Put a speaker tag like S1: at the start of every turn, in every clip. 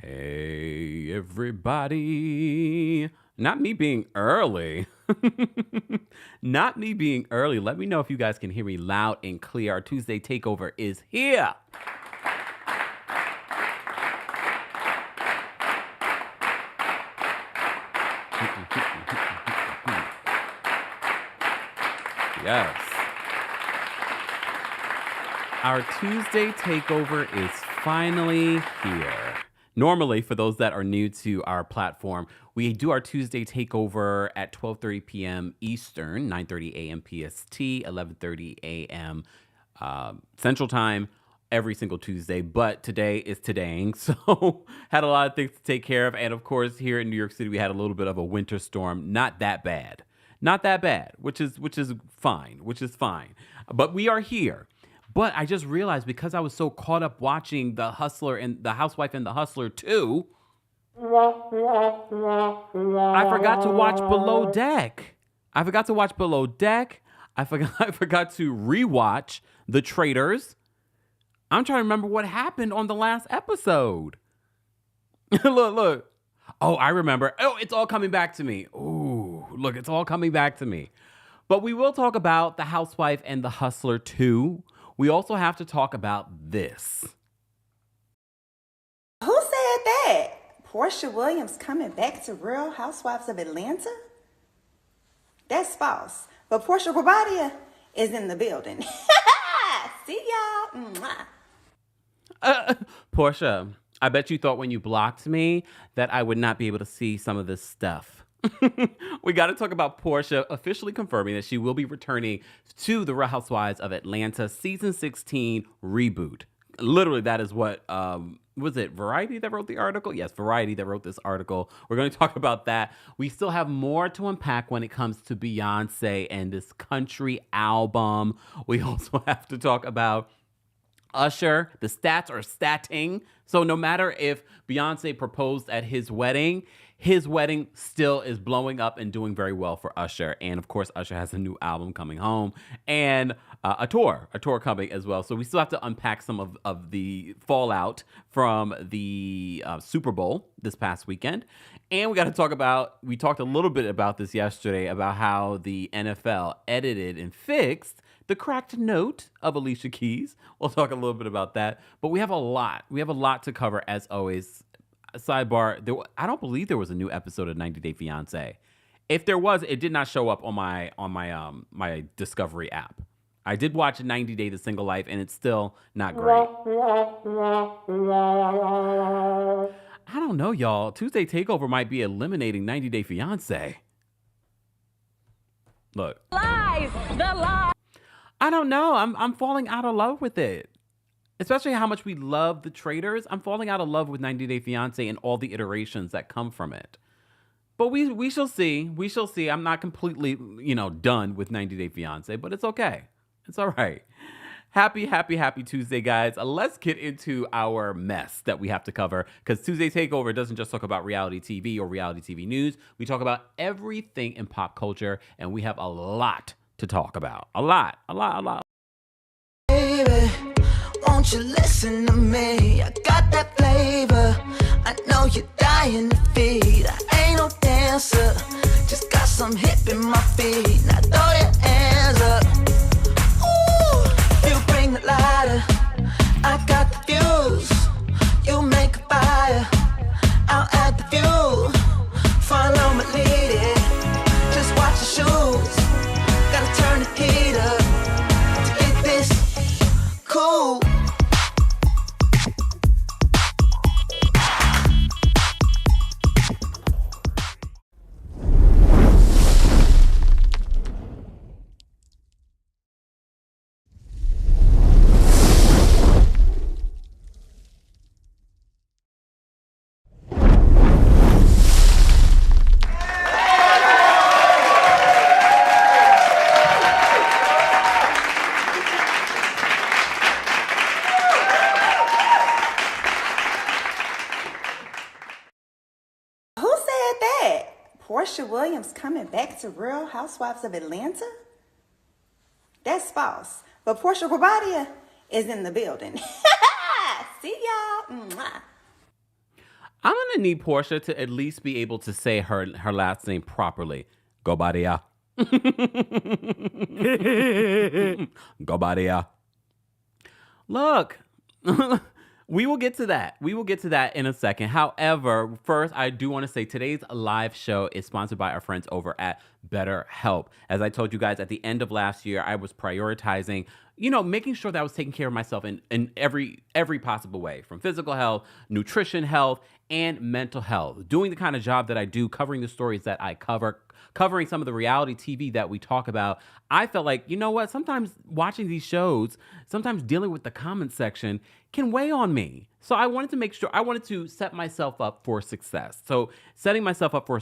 S1: Hey, everybody. Not me being early. Not me being early. Let me know if you guys can hear me loud and clear. Our Tuesday takeover is here. Yes. Our Tuesday takeover is finally here. Normally, for those that are new to our platform, we do our Tuesday takeover at 12:30 p.m. Eastern, 9:30 a.m. PST, 11:30 a.m. Central Time every single Tuesday. But today is todaying, so had a lot of things to take care of. And of course, here in New York City, we had a little bit of a winter storm. Not that bad, which is fine, But we are here. But I just realized because I was so caught up watching The Hustler and The Housewife and The Hustler 2, I forgot to watch Below Deck. I forgot to rewatch The Traitors. I'm trying to remember what happened on the last episode. Look. Oh, I remember. Oh, it's all coming back to me. Ooh, look, it's all coming back to me. But we will talk about The Housewife and The Hustler 2. We also have to talk about this.
S2: Who said that? Porsha Williams coming back to Real Housewives of Atlanta? That's false. But Porsha Williams is in the building. See y'all.
S1: Porsha, I bet you thought when you blocked me that I would not be able to see some of this stuff. We got to talk about Porsha officially confirming that she will be returning to the Real Housewives of Atlanta season 16 reboot. Literally, that is what, was it Variety that wrote the article? Yes, Variety that wrote this article. We're going to talk about that. We still have more to unpack when it comes to Beyoncé and this country album. We also have to talk about Usher. The stats are statting. So no matter if Beyoncé proposed at his wedding still is blowing up and doing very well for Usher. And of course, Usher has a new album coming home and a tour coming as well. So we still have to unpack some of the fallout from the Super Bowl this past weekend. And we got to talk about, we talked a little bit about this yesterday, about how the NFL edited and fixed the cracked note of Alicia Keys. We'll talk a little bit about that. But we have a lot. We have a lot to cover as always. Sidebar, I don't believe there was a new episode of 90 Day Fiancé. If there was, it did not show up on my Discovery app. I did watch 90 Day The Single Life, and it's still not great. I don't know, y'all. Tuesday Takeover might be eliminating 90 Day Fiancé. Look.
S3: Lies! The lies!
S1: I don't know. I'm falling out of love with it. Especially how much we love The Traitors. I'm falling out of love with 90 Day Fiancé and all the iterations that come from it. But we shall see. We shall see. I'm not completely, done with 90 Day Fiancé, but it's okay. It's all right. Happy Tuesday, guys. Let's get into our mess that we have to cover, because Tuesday Takeover doesn't just talk about reality TV or reality TV news. We talk about everything in pop culture, and we have a lot to talk about. A lot.
S4: Baby, won't you listen to me? I got that flavor. I know you're dying to feed. I ain't no dancer, just got some hip in my feet. Now throw your hands up. Ooh, you bring the lighter. I got the fuse. You make a fire. I'll add the fuel. Follow my lead. Just watch the shoes. Gotta turn the heat up to get this cool.
S2: Porsha Williams coming back to Real Housewives of Atlanta? That's false. But Porsha is in the building. See y'all.
S1: I'm gonna need Porsha to at least be able to say her last name properly. Go Baddia. Go Baddia. Look, we will get to that. We will get to that in a second. However, first, I do want to say today's live show is sponsored by our friends over at BetterHelp. As I told you guys at the end of last year, I was prioritizing, making sure that I was taking care of myself in every possible way, from physical health, nutrition health, and mental health. Doing the kind of job that I do, covering the stories that I cover, covering some of the reality TV that we talk about, I felt like, you know what? Sometimes watching these shows, sometimes dealing with the comment section can weigh on me. So I wanted to set myself up for success. So setting myself up for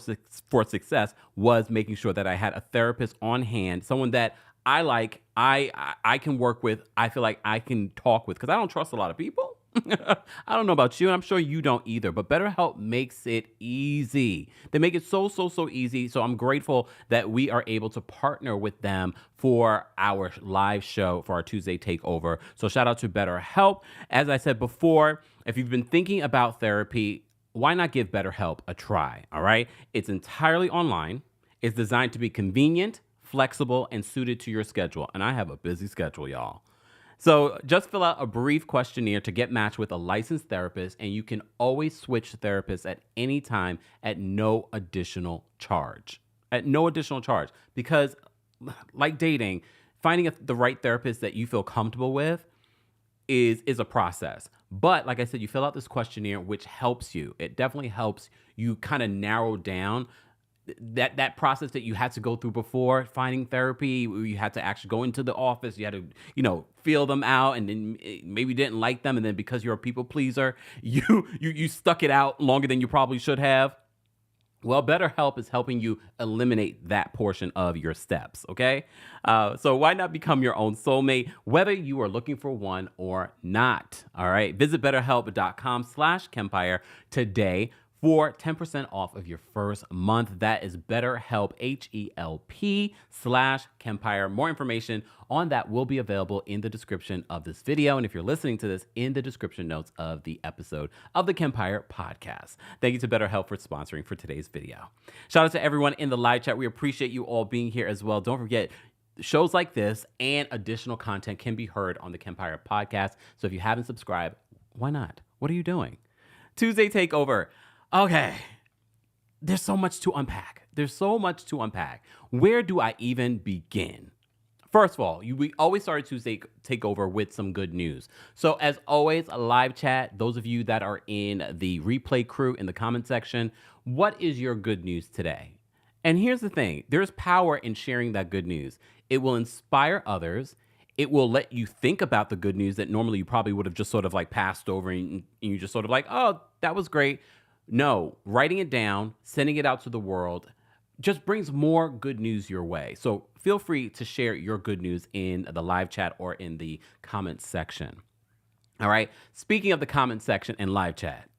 S1: success was making sure that I had a therapist on hand, someone that I like, I can work with, I feel like I can talk with, because I don't trust a lot of people. I don't know about you, and I'm sure you don't either, but BetterHelp makes it easy. They make it so easy. So I'm grateful that we are able to partner with them for our live show, for our Tuesday takeover. So shout out to BetterHelp. As I said before, if you've been thinking about therapy, why not give BetterHelp a try, all right? It's entirely online. It's designed to be convenient, flexible, and suited to your schedule. And I have a busy schedule, y'all. So just fill out a brief questionnaire to get matched with a licensed therapist, and you can always switch therapists at any time at no additional charge. Because like dating, finding the right therapist that you feel comfortable with is a process. But like I said, you fill out this questionnaire, which helps you. It definitely helps you kind of narrow down that process that you had to go through before finding therapy. You had to actually go into the office. You had to, feel them out, and then maybe didn't like them. And then because you're a people pleaser, you stuck it out longer than you probably should have. Well, BetterHelp is helping you eliminate that portion of your steps, okay? So why not become your own soulmate, whether you are looking for one or not, all right? Visit BetterHelp.com/Kempire today for 10% off of your first month. That is BetterHelp, HELP/Kempire. More information on that will be available in the description of this video. And if you're listening to this, in the description notes of the episode of the Kempire podcast. Thank you to BetterHelp for sponsoring for today's video. Shout out to everyone in the live chat. We appreciate you all being here as well. Don't forget, shows like this and additional content can be heard on the Kempire podcast. So if you haven't subscribed, why not? What are you doing? Tuesday Takeover. Okay, there's so much to unpack. Where do I even begin? First of all, we always start Tuesday Takeover with some good news. So as always, a live chat, those of you that are in the replay crew in the comment section, what is your good news today? And here's the thing, there's power in sharing that good news. It will inspire others. It will let you think about the good news that normally you probably would have just sort of like passed over, and you just sort of like, oh, that was great. No, writing it down, sending it out to the world just brings more good news your way. So feel free to share your good news in the live chat or in the comment section. All right. Speaking of the comment section and live chat,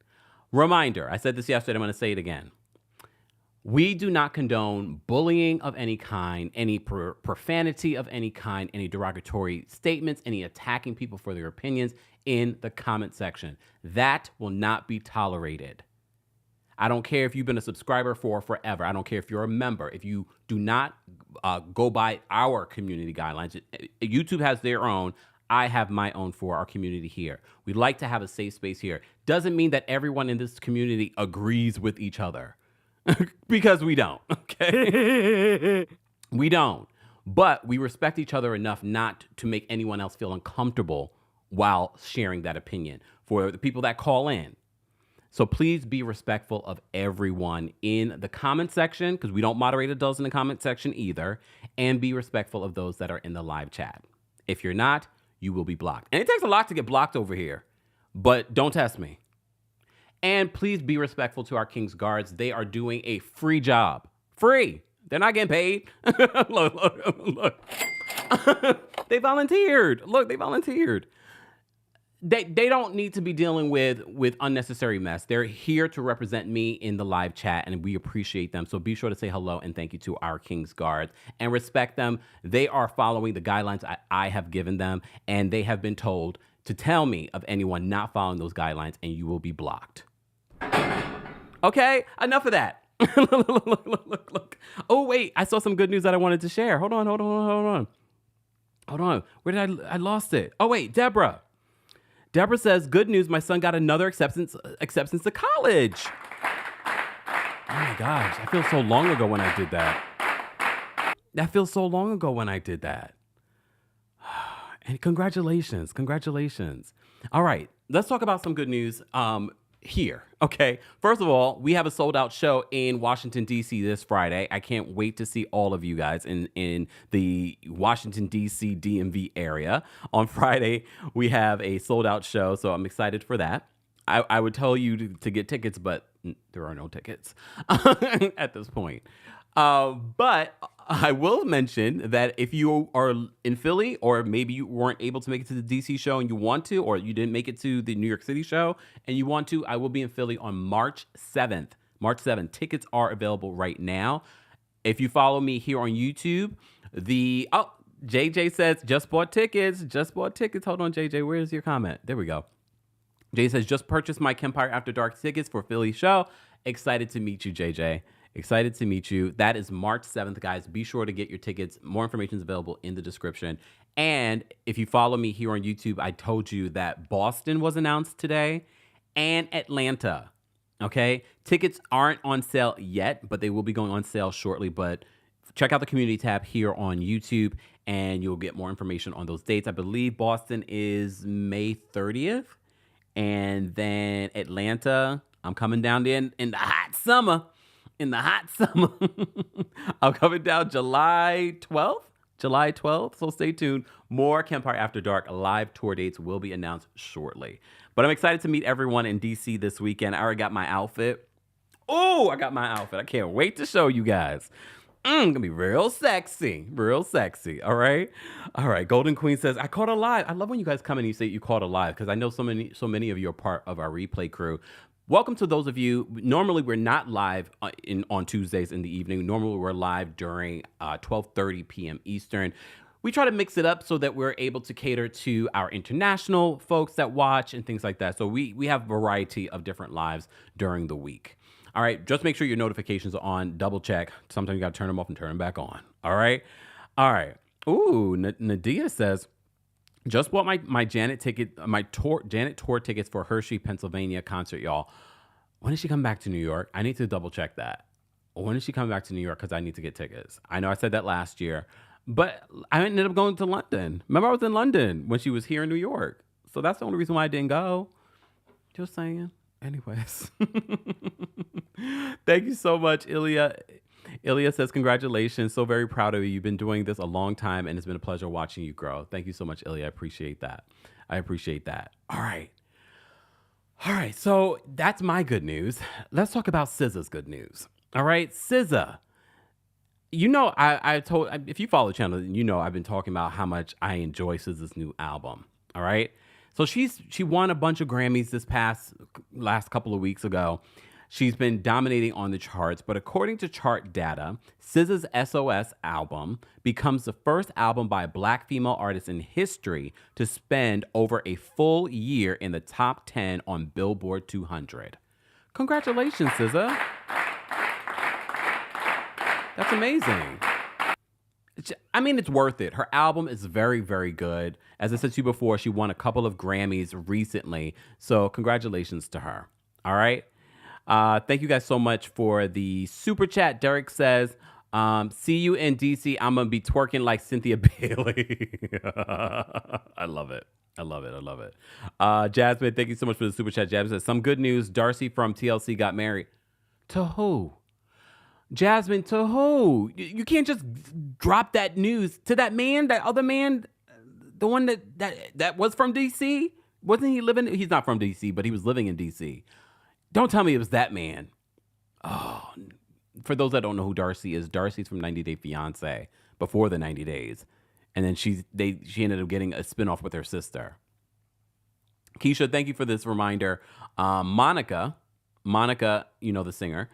S1: reminder, I said this yesterday, I'm going to say it again. We do not condone bullying of any kind, any profanity of any kind, any derogatory statements, any attacking people for their opinions in the comment section. That will not be tolerated. I don't care if you've been a subscriber for forever. I don't care if you're a member. If you do not go by our community guidelines, YouTube has their own. I have my own for our community here. We like to have a safe space here. Doesn't mean that everyone in this community agrees with each other because we don't, okay? We don't. But we respect each other enough not to make anyone else feel uncomfortable while sharing that opinion. For the people that call in, so please be respectful of everyone in the comment section, because we don't moderate adults in the comment section either, and be respectful of those that are in the live chat. If you're not, you will be blocked. And it takes a lot to get blocked over here, but don't test me. And please be respectful to our King's Guards. They are doing a free job. Free. They're not getting paid. Look. They volunteered. Look, they volunteered. They don't need to be dealing with unnecessary mess. They're here to represent me in the live chat, and we appreciate them. So be sure to say hello and thank you to our King's Guards and respect them. They are following the guidelines I have given them, and they have been told to tell me of anyone not following those guidelines, and you will be blocked. Okay, enough of that. Look. Oh, wait, I saw some good news that I wanted to share. Hold on. Where did I lost it? Oh, wait, Deborah. Deborah says, good news, my son got another acceptance to college. Oh my gosh, I feel so long ago when I did that. And congratulations. All right, let's talk about some good news here, okay? First of all, we have a sold-out show in Washington, D.C. this Friday. I can't wait to see all of you guys in the Washington, D.C. DMV area. On Friday, we have a sold-out show, so I'm excited for that. I would tell you to get tickets, but there are no tickets at this point. But I will mention that if you are in Philly, or maybe you weren't able to make it to the DC show and you want to, or you didn't make it to the New York City show and you want to, I will be in Philly on March 7th. Tickets are available right now. If you follow me here on YouTube, JJ says, just bought tickets. Hold on, JJ, where's your comment? There we go. Jay says, just purchased my Kempire After Dark tickets for Philly show. Excited to meet you, JJ. Excited to meet you. That is March 7th, guys. Be sure to get your tickets. More information is available in the description. And if you follow me here on YouTube, I told you that Boston was announced today and Atlanta. Okay? Tickets aren't on sale yet, but they will be going on sale shortly. But check out the community tab here on YouTube, and you'll get more information on those dates. I believe Boston is May 30th. And then Atlanta, I'm coming down there in the hot summer. I'm coming down July 12th. So stay tuned. More Kempire After Dark live tour dates will be announced shortly. But I'm excited to meet everyone in DC this weekend. I already got my outfit. I can't wait to show you guys. Gonna be real sexy. All right. Golden Queen says, I caught a live. I love when you guys come and you say you caught a live, because I know so many of you are part of our replay crew. Welcome to those of you. Normally we're not live on Tuesdays in the evening. Normally we're live during 12:30 p.m. Eastern. We try to mix it up so that we're able to cater to our international folks that watch and things like that. So we have a variety of different lives during the week. All right, just make sure your notifications are on. Double check. Sometimes you got to turn them off and turn them back on. All right. Ooh, Nadia says, just bought my Janet tour tickets for Hershey, Pennsylvania concert, y'all. When is she coming back to New York? I need to double check that. When is she coming back to New York? Because I need to get tickets. I know I said that last year, but I ended up going to London. Remember, I was in London when she was here in New York. So that's the only reason why I didn't go. Just saying. Anyways. Thank you so much, Ilya. Ilya says, congratulations. So very proud of you. You've been doing this a long time, and it's been a pleasure watching you grow. Thank you so much, Ilya. I appreciate that. All right. So that's my good news. Let's talk about SZA's good news. All right. SZA. You know, if you follow the channel, you know I've been talking about how much I enjoy SZA's new album. All right. So she won a bunch of Grammys this last couple of weeks ago. She's been dominating on the charts, but according to chart data, SZA's SOS album becomes the first album by a Black female artist in history to spend over a full year in the top 10 on Billboard 200. Congratulations, SZA. That's amazing. I mean, it's worth it. Her album is very, very good. As I said to you before, she won a couple of Grammys recently. So congratulations to her. All right. Thank you guys so much for the super chat. Derek says, see you in DC. I'm going to be twerking like Cynthia Bailey. I love it. Jasmine, thank you so much for the super chat. Jasmine says, some good news. Darcy from TLC got married. To who? Jasmine, to who? You can't just drop that news to that man, that other man, the one that was from DC. Wasn't he living? He's not from DC, but he was living in DC. Don't tell me it was that man. Oh, for those that don't know who Darcy is, Darcy's from 90 Day Fiancé, before the 90 days. And then she ended up getting a spinoff with her sister. Keisha, thank you for this reminder. Monica, you know, the singer,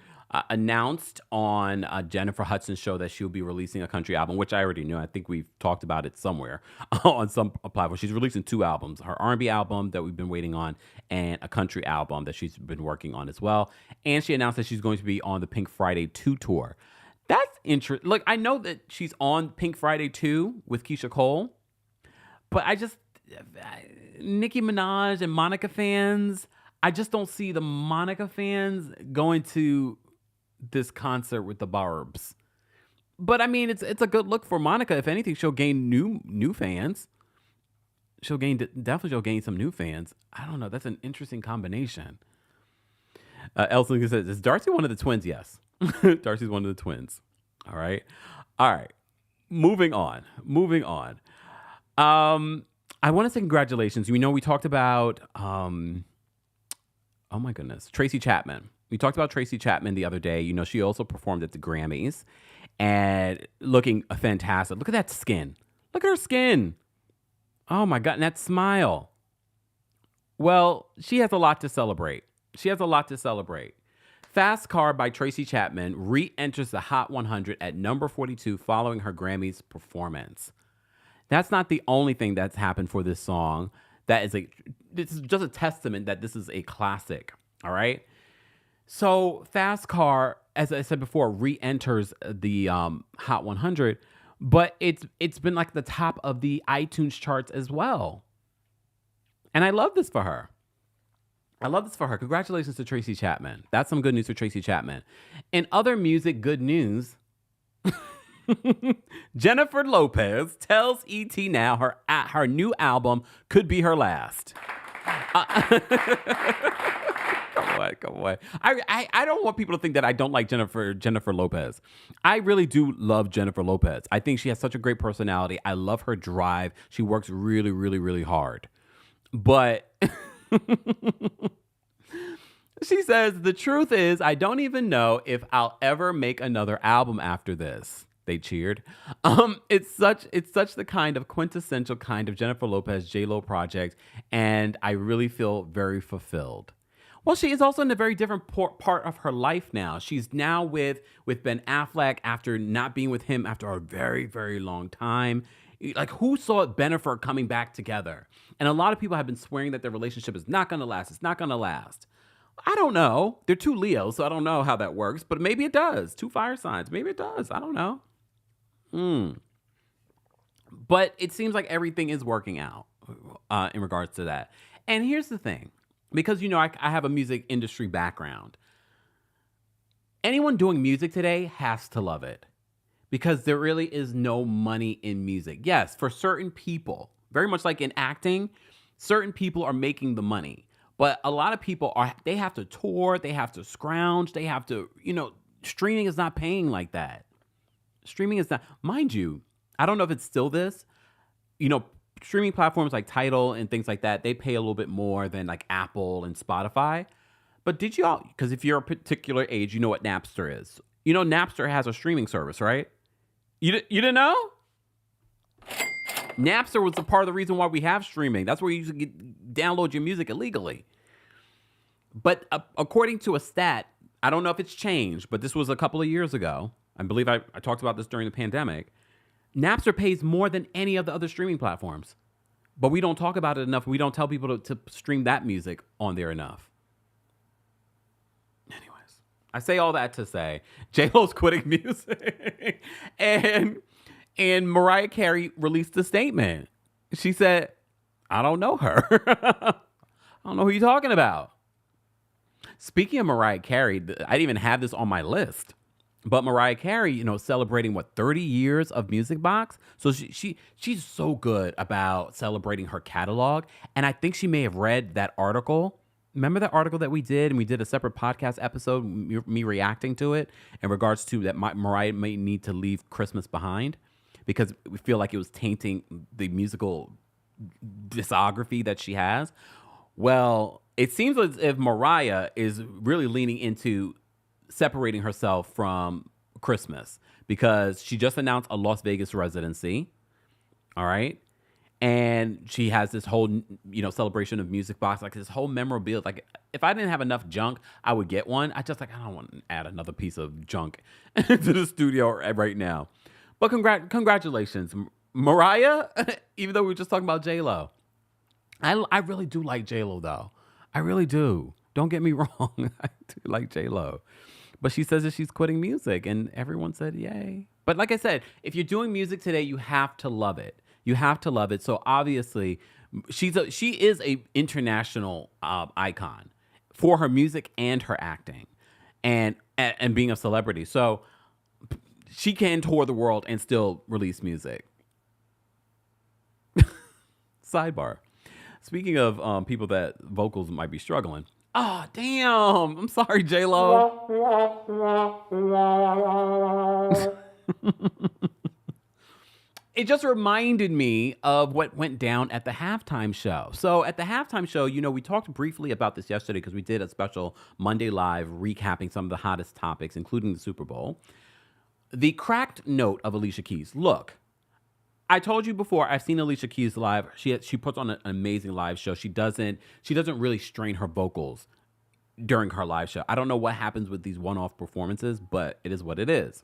S1: announced on Jennifer Hudson's show that she'll be releasing a country album, which I already knew. I think we've talked about it somewhere on some platform. She's releasing 2 albums, her R&B album that we've been waiting on and a country album that she's been working on as well. And she announced that she's going to be on the Pink Friday 2 tour. That's interesting. Look, I know that she's on Pink Friday 2 with Keisha Cole, but Nicki Minaj and Monica fans, I just don't see the Monica fans going to this concert with the Barbs. But I mean, it's a good look for Monica. If anything, she'll gain new fans. She'll gain some new fans. I don't know. That's an interesting combination. Elson says, is Darcy one of the twins? Yes. Darcy's one of the twins. All right. Moving on. I want to say congratulations. We talked about, oh my goodness, Tracy Chapman. We talked about Tracy Chapman the other day. She also performed at the Grammys and looking fantastic. Look at that skin. Look at her skin. Oh my God. And that smile. Well, she has a lot to celebrate. Fast Car by Tracy Chapman re-enters the Hot 100 at number 42 following her Grammys performance. That's not the only thing that's happened for this song. This is just a testament that this is a classic. All right. So Fast Car, as I said before, re-enters the Hot 100, but it's been like the top of the iTunes charts as well. And I love this for her. Congratulations to Tracy Chapman. That's some good news for Tracy Chapman. In other music good news, Jennifer Lopez tells ETNow her new album could be her last. Come on. I don't want people to think that I don't like Jennifer Lopez. I really do love Jennifer Lopez. I think she has such a great personality. I love her drive. She works really, really, really hard. But she says, the truth is, I don't even know if I'll ever make another album after this. They cheered. It's such the kind of quintessential kind of Jennifer Lopez J-Lo project, and I really feel very fulfilled. Well, she is also in a very different part of her life now. She's now with Ben Affleck after not being with him after a very, very long time. Like, who saw Bennifer coming back together? And a lot of people have been swearing that their relationship is not going to last. It's not going to last. I don't know. They're 2 Leos, so I don't know how that works. But maybe it does. 2 fire signs. Maybe it does. I don't know. But it seems like everything is working out in regards to that. And here's the thing. Because, I have a music industry background. Anyone doing music today has to love it. Because there really is no money in music. Yes, for certain people, very much like in acting, certain people are making the money. But a lot of people they have to tour, they have to scrounge, they have to, streaming is not paying like that. Streaming is not, mind you, I don't know if it's still this, streaming platforms like Tidal and things like that, they pay a little bit more than like Apple and Spotify. But did you all, because if you're a particular age, you know what Napster is. Napster has a streaming service, right? You didn't know? Napster was a part of the reason why we have streaming. That's where you used to download your music illegally. But according to a stat, I don't know if it's changed, but this was a couple of years ago. I believe I talked about this during the pandemic. Napster pays more than any of the other streaming platforms. But we don't talk about it enough. We don't tell people to stream that music on there enough. Anyways, I say all that to say J-Lo's quitting music. and Mariah Carey released a statement. She said, I don't know her. I don't know who you're talking about. Speaking of Mariah Carey, I didn't even have this on my list. But Mariah Carey, celebrating 30 years of Music Box. So she's so good about celebrating her catalog. And I think she may have read that article. Remember that article that we did? And we did a separate podcast episode, me reacting to it in regards to that Mariah may need to leave Christmas behind because we feel like it was tainting the musical discography that she has. Well, it seems as if Mariah is really leaning into separating herself from Christmas because she just announced a Las Vegas residency. All right. And she has this whole, celebration of music box, like this whole memorabilia. Like if I didn't have enough junk, I would get one. I don't want to add another piece of junk to the studio right now. But congratulations, Mariah. Even though we were just talking about J-Lo, I really do like J-Lo though. I really do. Don't get me wrong. I do like J-Lo, but she says that she's quitting music, and everyone said yay. But like I said, if you're doing music today, you have to love it. You have to love it. So obviously, she is a international icon for her music and her acting, and being a celebrity. So she can tour the world and still release music. Sidebar. Speaking of people that vocals might be struggling. Oh, damn. I'm sorry, J-Lo. It just reminded me of what went down at the halftime show. So at the halftime show, we talked briefly about this yesterday because we did a special Monday Live recapping some of the hottest topics, including the Super Bowl. The cracked note of Alicia Keys. Look, I told you before, I've seen Alicia Keys live. She puts on an amazing live show. She doesn't really strain her vocals during her live show. I don't know what happens with these one-off performances, but it is what it is.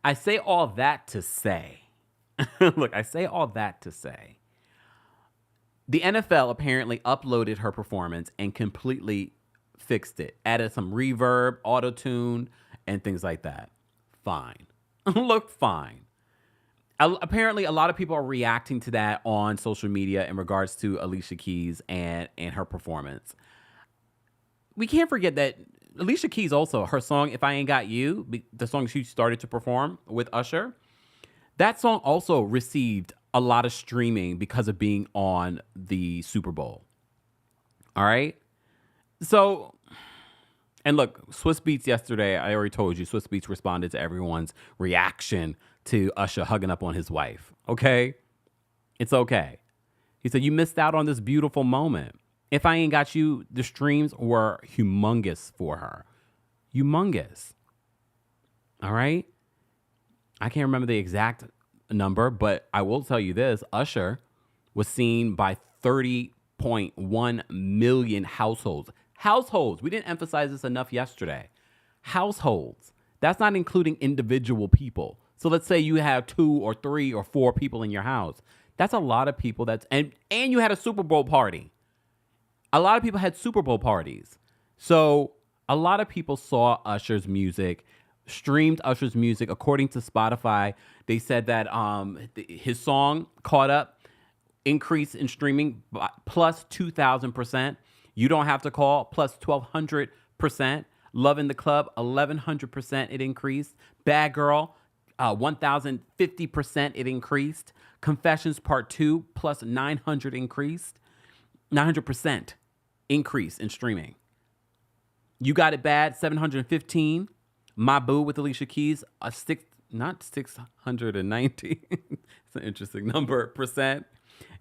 S1: I say all that to say, look, I say all that to say, the NFL apparently uploaded her performance and completely fixed it. Added some reverb, auto-tune, and things like that. Fine. Look, fine. Apparently, a lot of people are reacting to that on social media in regards to Alicia Keys and her performance. We can't forget that Alicia Keys also, her song, If I Ain't Got You, the song she started to perform with Usher, that song also received a lot of streaming because of being on the Super Bowl. All right? So, and look, Swiss Beats yesterday, I already told you, Swiss Beats responded to everyone's reaction to Usher hugging up on his wife. Okay? It's okay. He said, you missed out on this beautiful moment. If I Ain't Got You, the streams were humongous for her. Humongous. All right? I can't remember the exact number, but I will tell you this. Usher was seen by 30.1 million households. Households. We didn't emphasize this enough yesterday. Households. That's not including individual people. So let's say you have 2 or 3 or 4 people in your house. That's a lot of people. And you had a Super Bowl party. A lot of people had Super Bowl parties. So a lot of people saw Usher's music, streamed Usher's music. According to Spotify, they said that his song Caught Up increased in streaming plus 2,000%. You Don't Have to Call plus 1,200%. Love in the Club 1,100% it increased. Bad Girl 1,050% it increased. Confessions Part 2 plus 900 increased. 900% increase in streaming. You Got It Bad 715. My Boo with Alicia Keys not 690. It's an interesting number percent.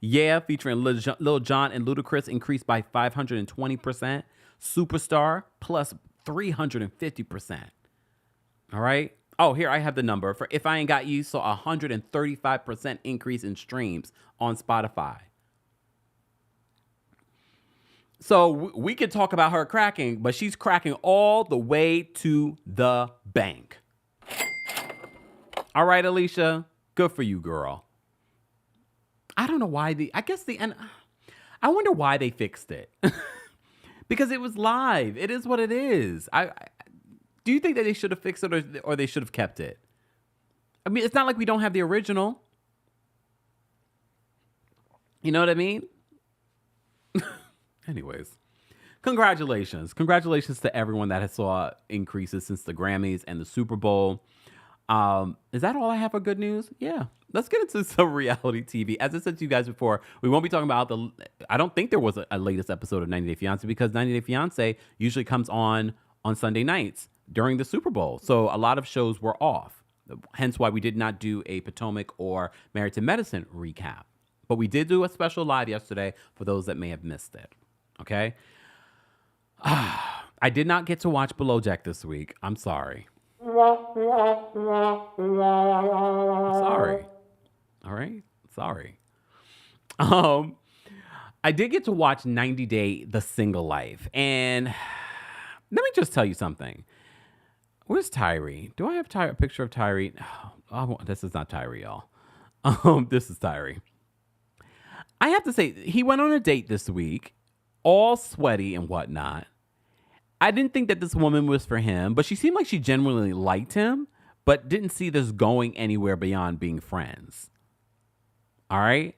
S1: Yeah, featuring Lil Jon and Ludacris increased by 520%. Superstar plus 350%. All right. Oh, here I have the number for If I Ain't Got You. So 135% increase in streams on Spotify. So we could talk about her cracking, but she's cracking all the way to the bank. All right, Alicia, good for you, girl. I don't know why I wonder why they fixed it. Because it was live. It is what it is. Do you think that they should have fixed it or they should have kept it? I mean, it's not like we don't have the original. You know what I mean? Anyways, congratulations. Congratulations to everyone that has saw increases since the Grammys and the Super Bowl. Is that all I have for good news? Yeah. Let's get into some reality TV. As I said to you guys before, we won't be talking about I don't think there was a latest episode of 90 Day Fiancé because 90 Day Fiancé usually comes on Sunday nights during the Super Bowl. So a lot of shows were off. Hence why we did not do a Potomac or Married to Medicine recap. But we did do a special live yesterday for those that may have missed it. Okay? I did not get to watch Below Deck this week. I'm sorry. I'm sorry. All right? Sorry. I did get to watch 90 Day The Single Life. And let me just tell you something. Where's Tyree? Do I have a picture of Tyree? Oh, this is not Tyree, y'all. This is Tyree. I have to say, he went on a date this week, all sweaty and whatnot. I didn't think that this woman was for him, but she seemed like she genuinely liked him, but didn't see this going anywhere beyond being friends. All right?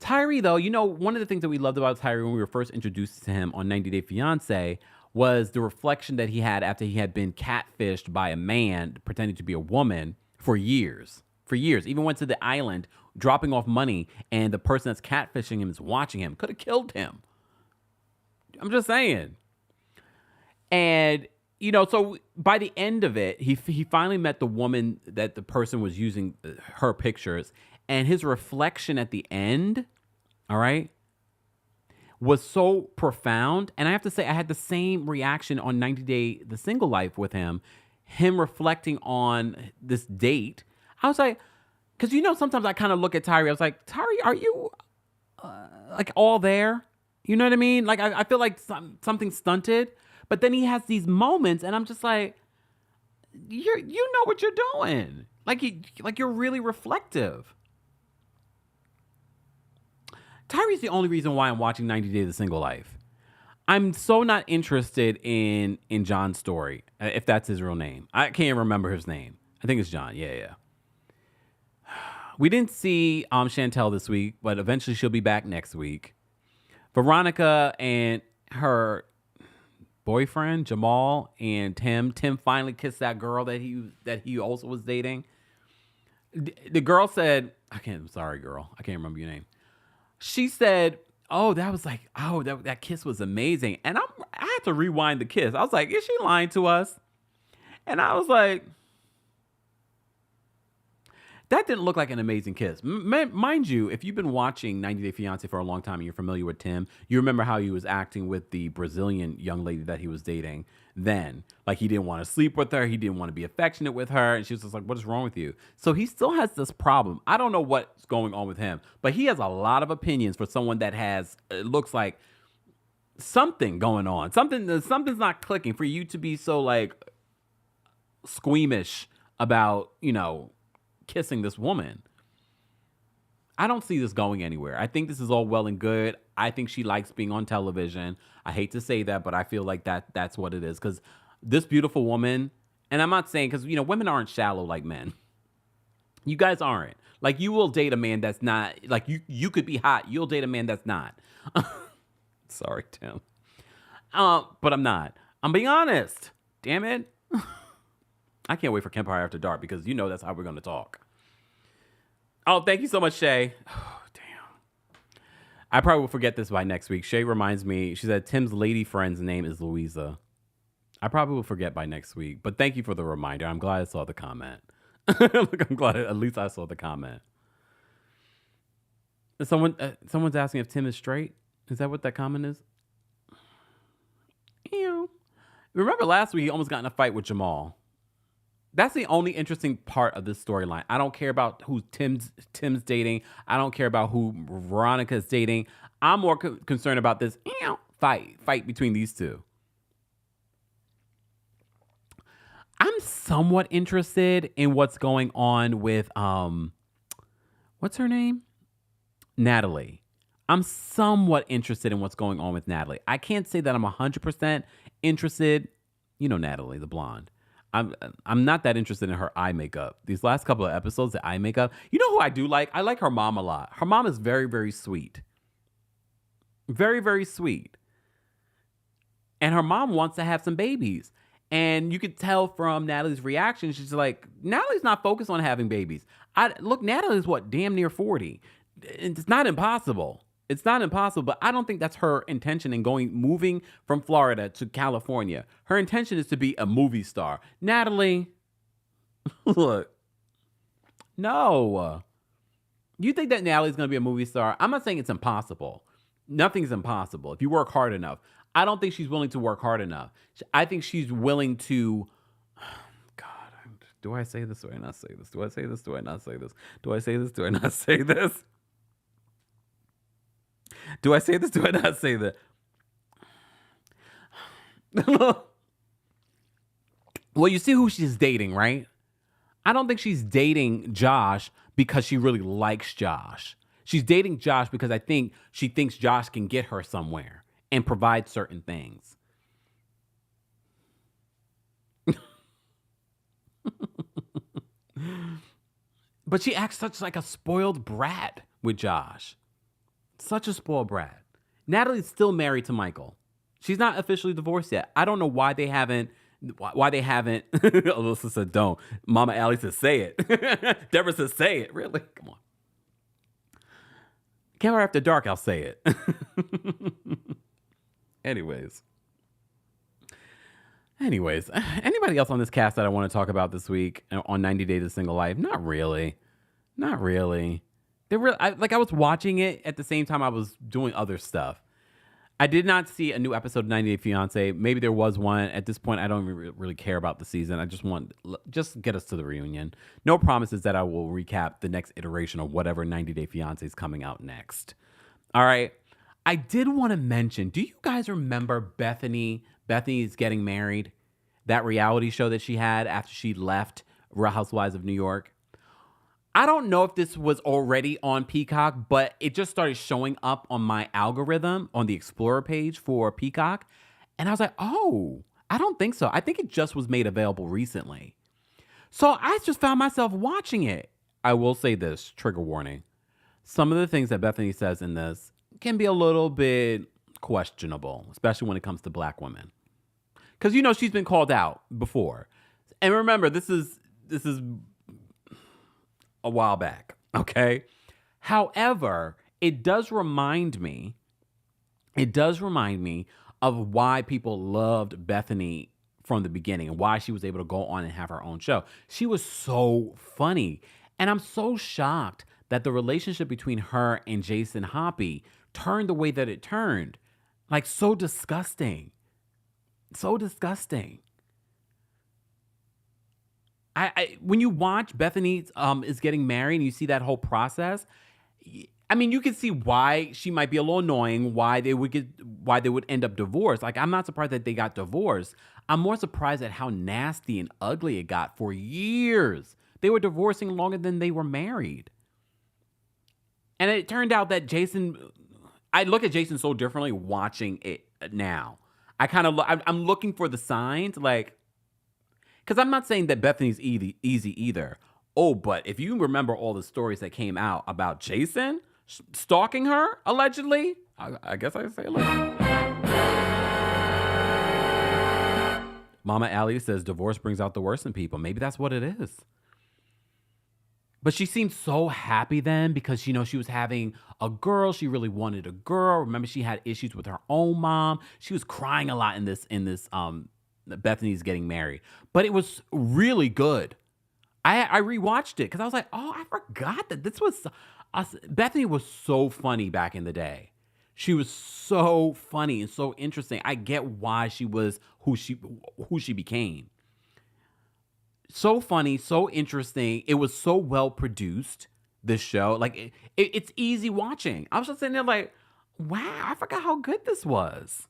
S1: Tyree, though, one of the things that we loved about Tyree when we were first introduced to him on 90 Day Fiancé was the reflection that he had after he had been catfished by a man pretending to be a woman for years. For years. Even went to the island dropping off money, and the person that's catfishing him is watching him. Could have killed him. I'm just saying. And, so by the end of it, he finally met the woman that the person was using her pictures. And his reflection at the end, all right, was so profound. And I have to say, I had the same reaction on 90 Day The Single Life with him. Him reflecting on this date. I was like, because sometimes I kind of look at Tyree. I was like, Tyree, are you like all there? You know what I mean? Like I feel like something stunted. But then he has these moments, and I'm just like, you know what you're doing. Like you're really reflective. Tyree's the only reason why I'm watching 90 Days of Single Life. I'm so not interested in John's story, if that's his real name. I can't remember his name. I think it's John. Yeah. We didn't see Chantel this week, but eventually she'll be back next week. Veronica and her boyfriend, Jamal, and Tim. Tim finally kissed that girl that he also was dating. The girl said, I'm sorry, girl. I can't remember your name. She said, that kiss was amazing. And I had to rewind the kiss. I was like, is she lying to us? And I was like, that didn't look like an amazing kiss. Mind you, if you've been watching 90 Day Fiancé for a long time and you're familiar with Tim, you remember how he was acting with the Brazilian young lady that he was dating then. Like, he didn't want to sleep with her. He didn't want to be affectionate with her. And she was just like, what is wrong with you? So he still has this problem. I don't know what's going on with him, but he has a lot of opinions for someone that has, it looks like, something going on. Something's not clicking for you to be so, like, squeamish about, kissing this woman. I don't see this going anywhere. I think this is all well and good. I think she likes being on television. I hate to say that, but I feel like that's what it is. Because this beautiful woman, and I'm not saying, because, women aren't shallow like men. You guys aren't. Like, you will date a man that's not, like, you could be hot. You'll date a man that's not. Sorry, Tim. But I'm not. I'm being honest. Damn it. I can't wait for Kempire After Dark because that's how we're going to talk. Oh, thank you so much, Shay. Oh, damn. I probably will forget this by next week. Shay reminds me, she said Tim's lady friend's name is Louisa. I probably will forget by next week, but thank you for the reminder. I'm glad I saw the comment. Look, I'm glad at least I saw the comment. Someone's asking if Tim is straight. Is that what that comment is? Remember last week he almost got in a fight with Jamal. That's the only interesting part of this storyline. I don't care about who Tim's dating. I don't care about who Veronica's dating. I'm more concerned about this fight between these two. I'm somewhat interested in what's going on with what's her name? Natalie. I'm somewhat interested in what's going on with Natalie. I can't say that I'm 100% interested. Natalie, the blonde. I'm not that interested in her eye makeup. These last couple of episodes, the eye makeup. You know who I do like? I like her mom a lot. Her mom is very, very sweet. Very, very sweet. And her mom wants to have some babies. And you could tell from Natalie's reaction, she's like, Natalie's not focused on having babies. Natalie's damn near 40. It's not impossible. It's not impossible, but I don't think that's her intention in moving from Florida to California. Her intention is to be a movie star. Natalie, look, no. You think that Natalie's going to be a movie star? I'm not saying it's impossible. Nothing's impossible if you work hard enough. I don't think she's willing to work hard enough. I think she's willing to, Do I say this? Do I not say this? Do I say this? Do I not say this? Do I say this? Do I not say this? Do I say this? Do I not say that? Well, you see who she's dating, right? I don't think she's dating Josh because she really likes Josh. She's dating Josh because I think she thinks Josh can get her somewhere and provide certain things. But she acts such like a spoiled brat with Josh. Such a spoiled brat. Natalie's still married to Michael. She's not officially divorced yet. I don't know why they haven't. Alyssa said, don't. Mama Allie says, say it. Deborah says, say it. Really? Come on. Kempire After Dark, I'll say it. Anyways, anybody else on this cast that I want to talk about this week on 90 Days of Single Life? Not really. I was watching it at the same time I was doing other stuff. I did not see a new episode of 90 Day Fiancé. Maybe there was one. At this point, I don't really care about the season. I just get us to the reunion. No promises that I will recap the next iteration of whatever 90 Day Fiancé is coming out next. All right. I did want to mention, do you guys remember Bethenny? Bethenny's Getting Married, that reality show that she had after she left Real Housewives of New York. I don't know if this was already on Peacock, but it just started showing up on my algorithm on the Explorer page for Peacock. And I was like, oh, I don't think so. I think it just was made available recently. So I just found myself watching it. I will say this, trigger warning. Some of the things that Bethenny says in this can be a little bit questionable, especially when it comes to black women. Because, she's been called out before. And remember, this is a while back, okay? However, it does remind me of why people loved Bethenny from the beginning and why she was able to go on and have her own show. She was so funny. And I'm so shocked that the relationship between her and Jason Hoppy turned the way that it turned. Like, so disgusting. So disgusting. When you watch Bethenny is Getting Married and you see that whole process, I mean, you can see why she might be a little annoying, why they would end up divorced. Like, I'm not surprised that they got divorced. I'm more surprised at how nasty and ugly it got for years. They were divorcing longer than they were married. And it turned out that I look at Jason so differently watching it now. I'm looking for the signs, like, because I'm not saying that Bethenny's easy either. Oh, but if you remember all the stories that came out about Jason stalking her, allegedly, I guess I say allegedly. Mama Allie says divorce brings out the worst in people. Maybe that's what it is. But she seemed so happy then because, she was having a girl. She really wanted a girl. Remember, she had issues with her own mom. She was crying a lot in this Bethenny's Getting Married. But it was really good. I rewatched it because I was like, oh, I forgot that this was Bethenny was so funny back in the day. She was so funny and so interesting. I get why she was who she became. So funny, so interesting. It was so well produced, this show. Like, it's easy watching. I was just sitting there like, wow, I forgot how good this was.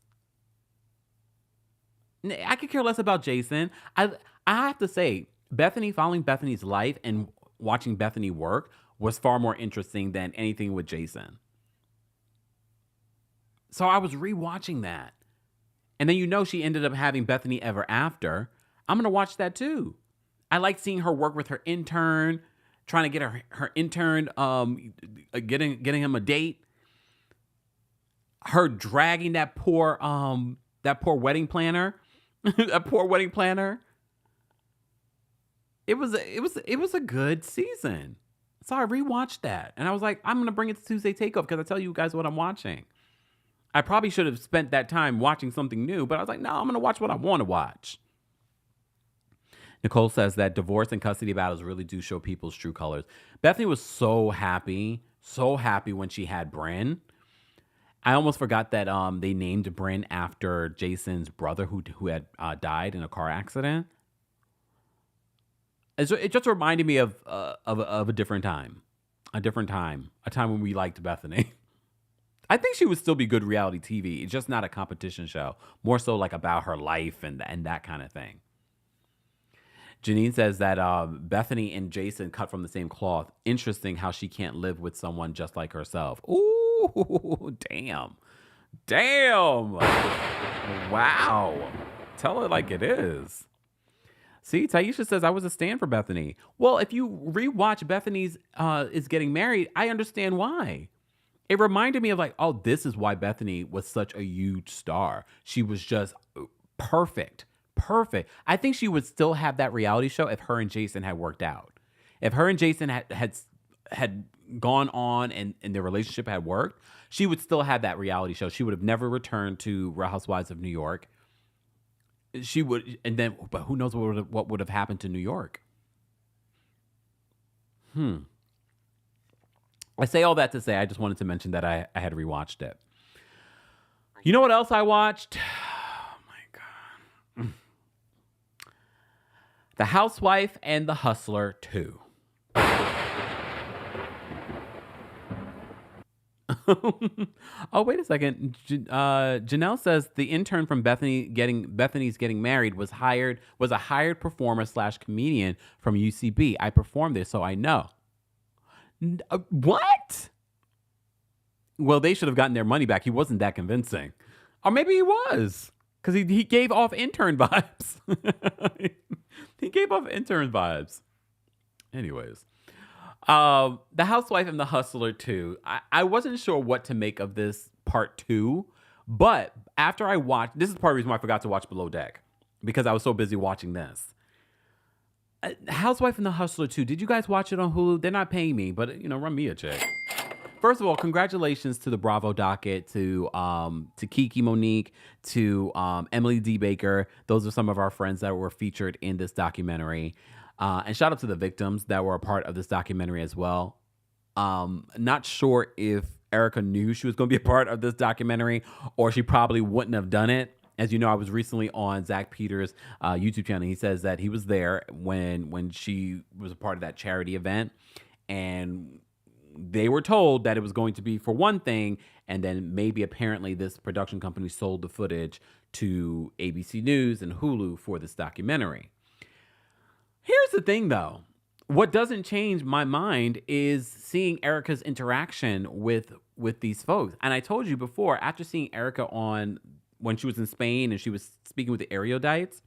S1: I could care less about Jason. I have to say, following Bethenny's life and watching Bethenny work was far more interesting than anything with Jason. So I was rewatching that. And then she ended up having Bethenny Ever After. I'm going to watch that too. I like seeing her work with her intern, trying to get her intern getting him a date. Her dragging that poor wedding planner. That poor wedding planner. It was a good season. So I rewatched that. And I was like, I'm going to bring it to Tuesday Takeoff because I tell you guys what I'm watching. I probably should have spent that time watching something new, but I was like, no, I'm going to watch what I want to watch. Nicole says that divorce and custody battles really do show people's true colors. Bethenny was so happy when she had Brynn. I almost forgot that they named Brynn after Jason's brother who had died in a car accident. It just reminded me of a different time, a time when we liked Bethenny. I think she would still be good reality TV. It's just not a competition show. More so like about her life and that kind of thing. Janine says that Bethenny and Jason cut from the same cloth. Interesting how she can't live with someone just like herself. Ooh, damn. Wow. Tell it like it is. See, Taisha says, I was a stan for Bethenny. Well, if you rewatch Bethenny's Is Getting Married, I understand why. It reminded me of like, oh, this is why Bethenny was such a huge star. She was just perfect. I think she would still have that reality show if her and Jason had worked out. If her and Jason had gone on and their relationship had worked, she would still have that reality show. She would have never returned to Real Housewives of New York. She would, but who knows what would have happened to New York? I say all that to say, I just wanted to mention that I had rewatched it. You know what else I watched? Oh my God. The Housewife and the Hustler 2. Oh, wait a second. Janelle says the intern from Bethenny's Getting Married was a hired performer / comedian from UCB. I performed there, so I know. What? Well, they should have gotten their money back. He wasn't that convincing. Or maybe he was. Because he gave off intern vibes. He gave off intern vibes. Anyways. The Housewife and the Hustler 2. I wasn't sure what to make of this part 2. But after I watched... This is part of the reason why I forgot to watch Below Deck. Because I was so busy watching this. Housewife and the Hustler 2. Did you guys watch it on Hulu? They're not paying me, but, run me a check. First of all, congratulations to the Bravo docket, to Kiki Monique, to Emily D. Baker. Those are some of our friends that were featured in this documentary. And shout out to the victims that were a part of this documentary as well. Not sure if Erica knew she was going to be a part of this documentary, or she probably wouldn't have done it. As you know, I was recently on Zach Peters' YouTube channel. He says that he was there when she was a part of that charity event. And they were told that it was going to be for one thing, and then maybe apparently this production company sold the footage to ABC News and Hulu for this documentary. Here's the thing, though. What doesn't change my mind is seeing Erica's interaction with these folks. And I told you before, after seeing Erica when she was in Spain and she was speaking with the erudites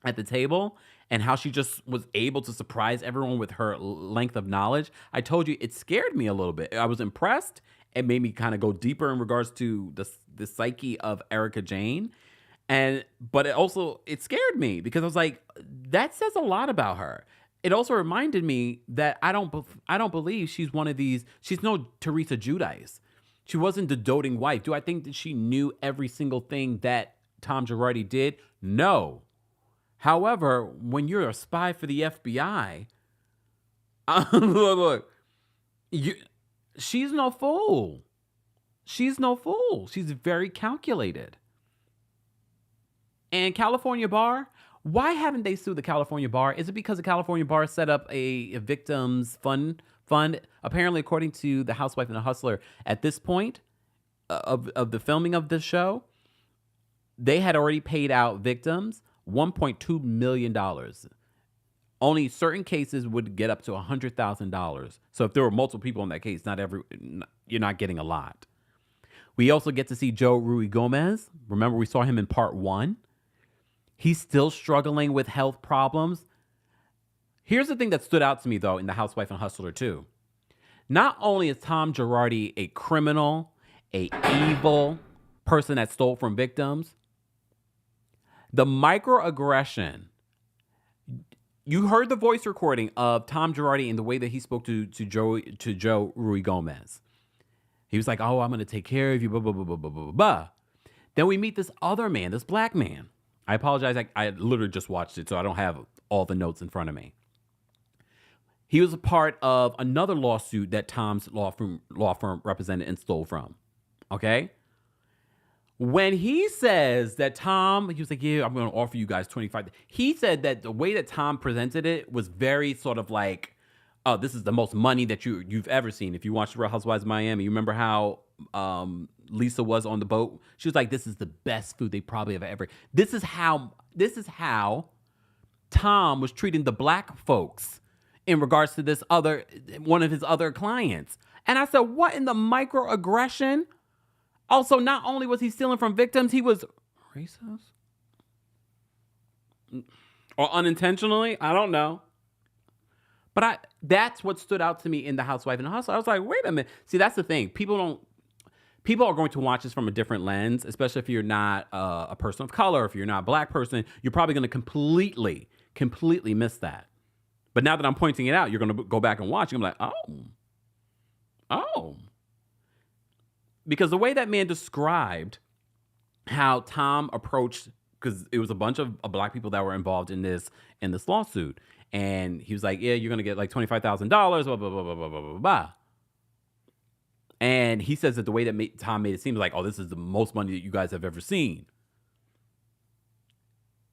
S1: at the table, and how she just was able to surprise everyone with her length of knowledge, I told you it scared me a little bit. I was impressed. It made me kind of go deeper in regards to the psyche of Erica Jane. But it scared me because I was like, that says a lot about her. It also reminded me that I don't believe she's one of these. She's no Teresa Giudice. She wasn't the doting wife. Do I think that she knew every single thing that Tom Girardi did? No. However, when you're a spy for the FBI, look, she's no fool. She's no fool. She's very calculated. And California Bar, why haven't they sued the California Bar? Is it because the California Bar set up a victims fund? Apparently, according to the Housewife and the Hustler, at this point of the filming of this show, they had already paid out victims $1.2 million. Only certain cases would get up to $100,000. So if there were multiple people in that case, you're not getting a lot. We also get to see Joe Ruigomez. Remember, we saw him in part 1. He's still struggling with health problems. Here's the thing that stood out to me, though, in The Housewife and Hustler 2. Not only is Tom Girardi a criminal, a evil person that stole from victims, the microaggression. You heard the voice recording of Tom Girardi and the way that he spoke to Joe Ruigomez. He was like, "Oh, I'm going to take care of you, blah, blah, blah, blah, blah, blah, blah." Then we meet this other man, this black man. I apologize. I literally just watched it, so I don't have all the notes in front of me. He was a part of another lawsuit that Tom's law firm represented and stole from. Okay? When he says that Tom, he was like, yeah, I'm going to offer you guys 25. He said that the way that Tom presented it was very sort of like, oh, this is the most money that you've ever seen. If you watched Real Housewives of Miami, you remember how Lisa was on the boat? She was like, this is the best food they probably have ever. This is how Tom was treating the black folks in regards to this one of his other clients. And I said, what in the microaggression? Also, not only was he stealing from victims, he was racist? Or unintentionally? I don't know. But that's what stood out to me in The Housewife and the Hustler. I was like, wait a minute. See, that's the thing. People are going to watch this from a different lens, especially if you're not a person of color, if you're not a black person, you're probably going to completely miss that. But now that I'm pointing it out, you're going to go back and watch. I'm like, oh. Because the way that man described how Tom approached, because it was a bunch of black people that were involved in this lawsuit. And he was like, yeah, you're going to get like $25,000, blah, blah, blah, blah, blah, blah, blah, blah. And he says that the way that Tom made it seem like, oh, this is the most money that you guys have ever seen.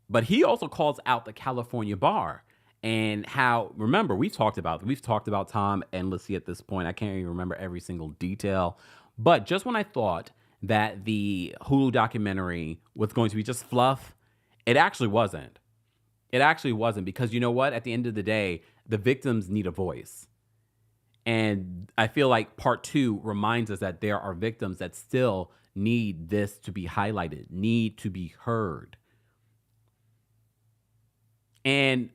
S1: But he also calls out the California bar and how, remember, we've talked about Tom endlessly at this point. I can't even remember every single detail. But just when I thought that the Hulu documentary was going to be just fluff, it actually wasn't. It actually wasn't, because you know what? At the end of the day, the victims need a voice. And I feel like part 2 reminds us that there are victims that still need this to be highlighted, need to be heard. And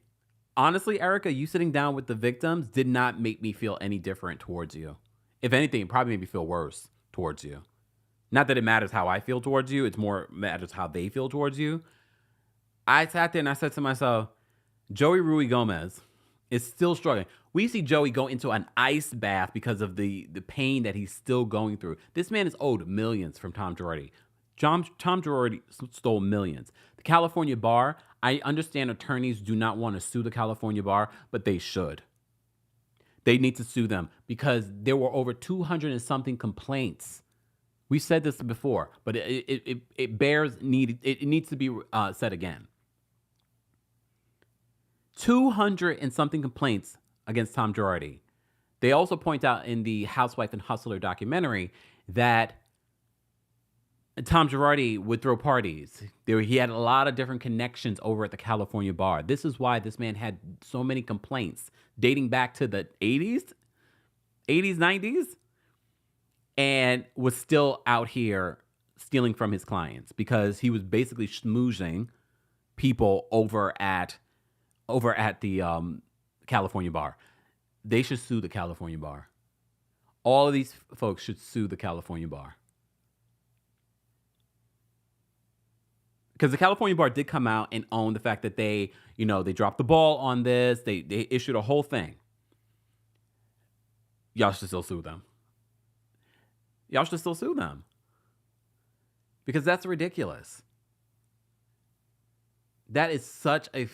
S1: honestly, Erica, you sitting down with the victims did not make me feel any different towards you. If anything, it probably made me feel worse towards you. Not that it matters how I feel towards you. It's more matters how they feel towards you. I sat there and I said to myself, Joey Rui Gomez is still struggling. We see Joey go into an ice bath because of the pain that he's still going through. This man is owed millions from Tom Girardi. Tom Girardi stole millions. The California bar, I understand attorneys do not want to sue the California bar, but they should. They need to sue them because there were over 200 and something complaints. We've said this before, but it needs to be said again. 200 and something complaints against Tom Girardi. They also point out in the Housewife and Hustler documentary that Tom Girardi would throw parties. He had a lot of different connections over at the California bar. This is why this man had so many complaints dating back to the 80s, 90s, and was still out here stealing from his clients because he was basically schmoozing people over at the California bar. They should sue the California bar. All of these folks should sue the California bar. Because the California bar did come out and own the fact that they dropped the ball on this. They issued a whole thing. Y'all should still sue them. Y'all should still sue them. Because that's ridiculous. That is such a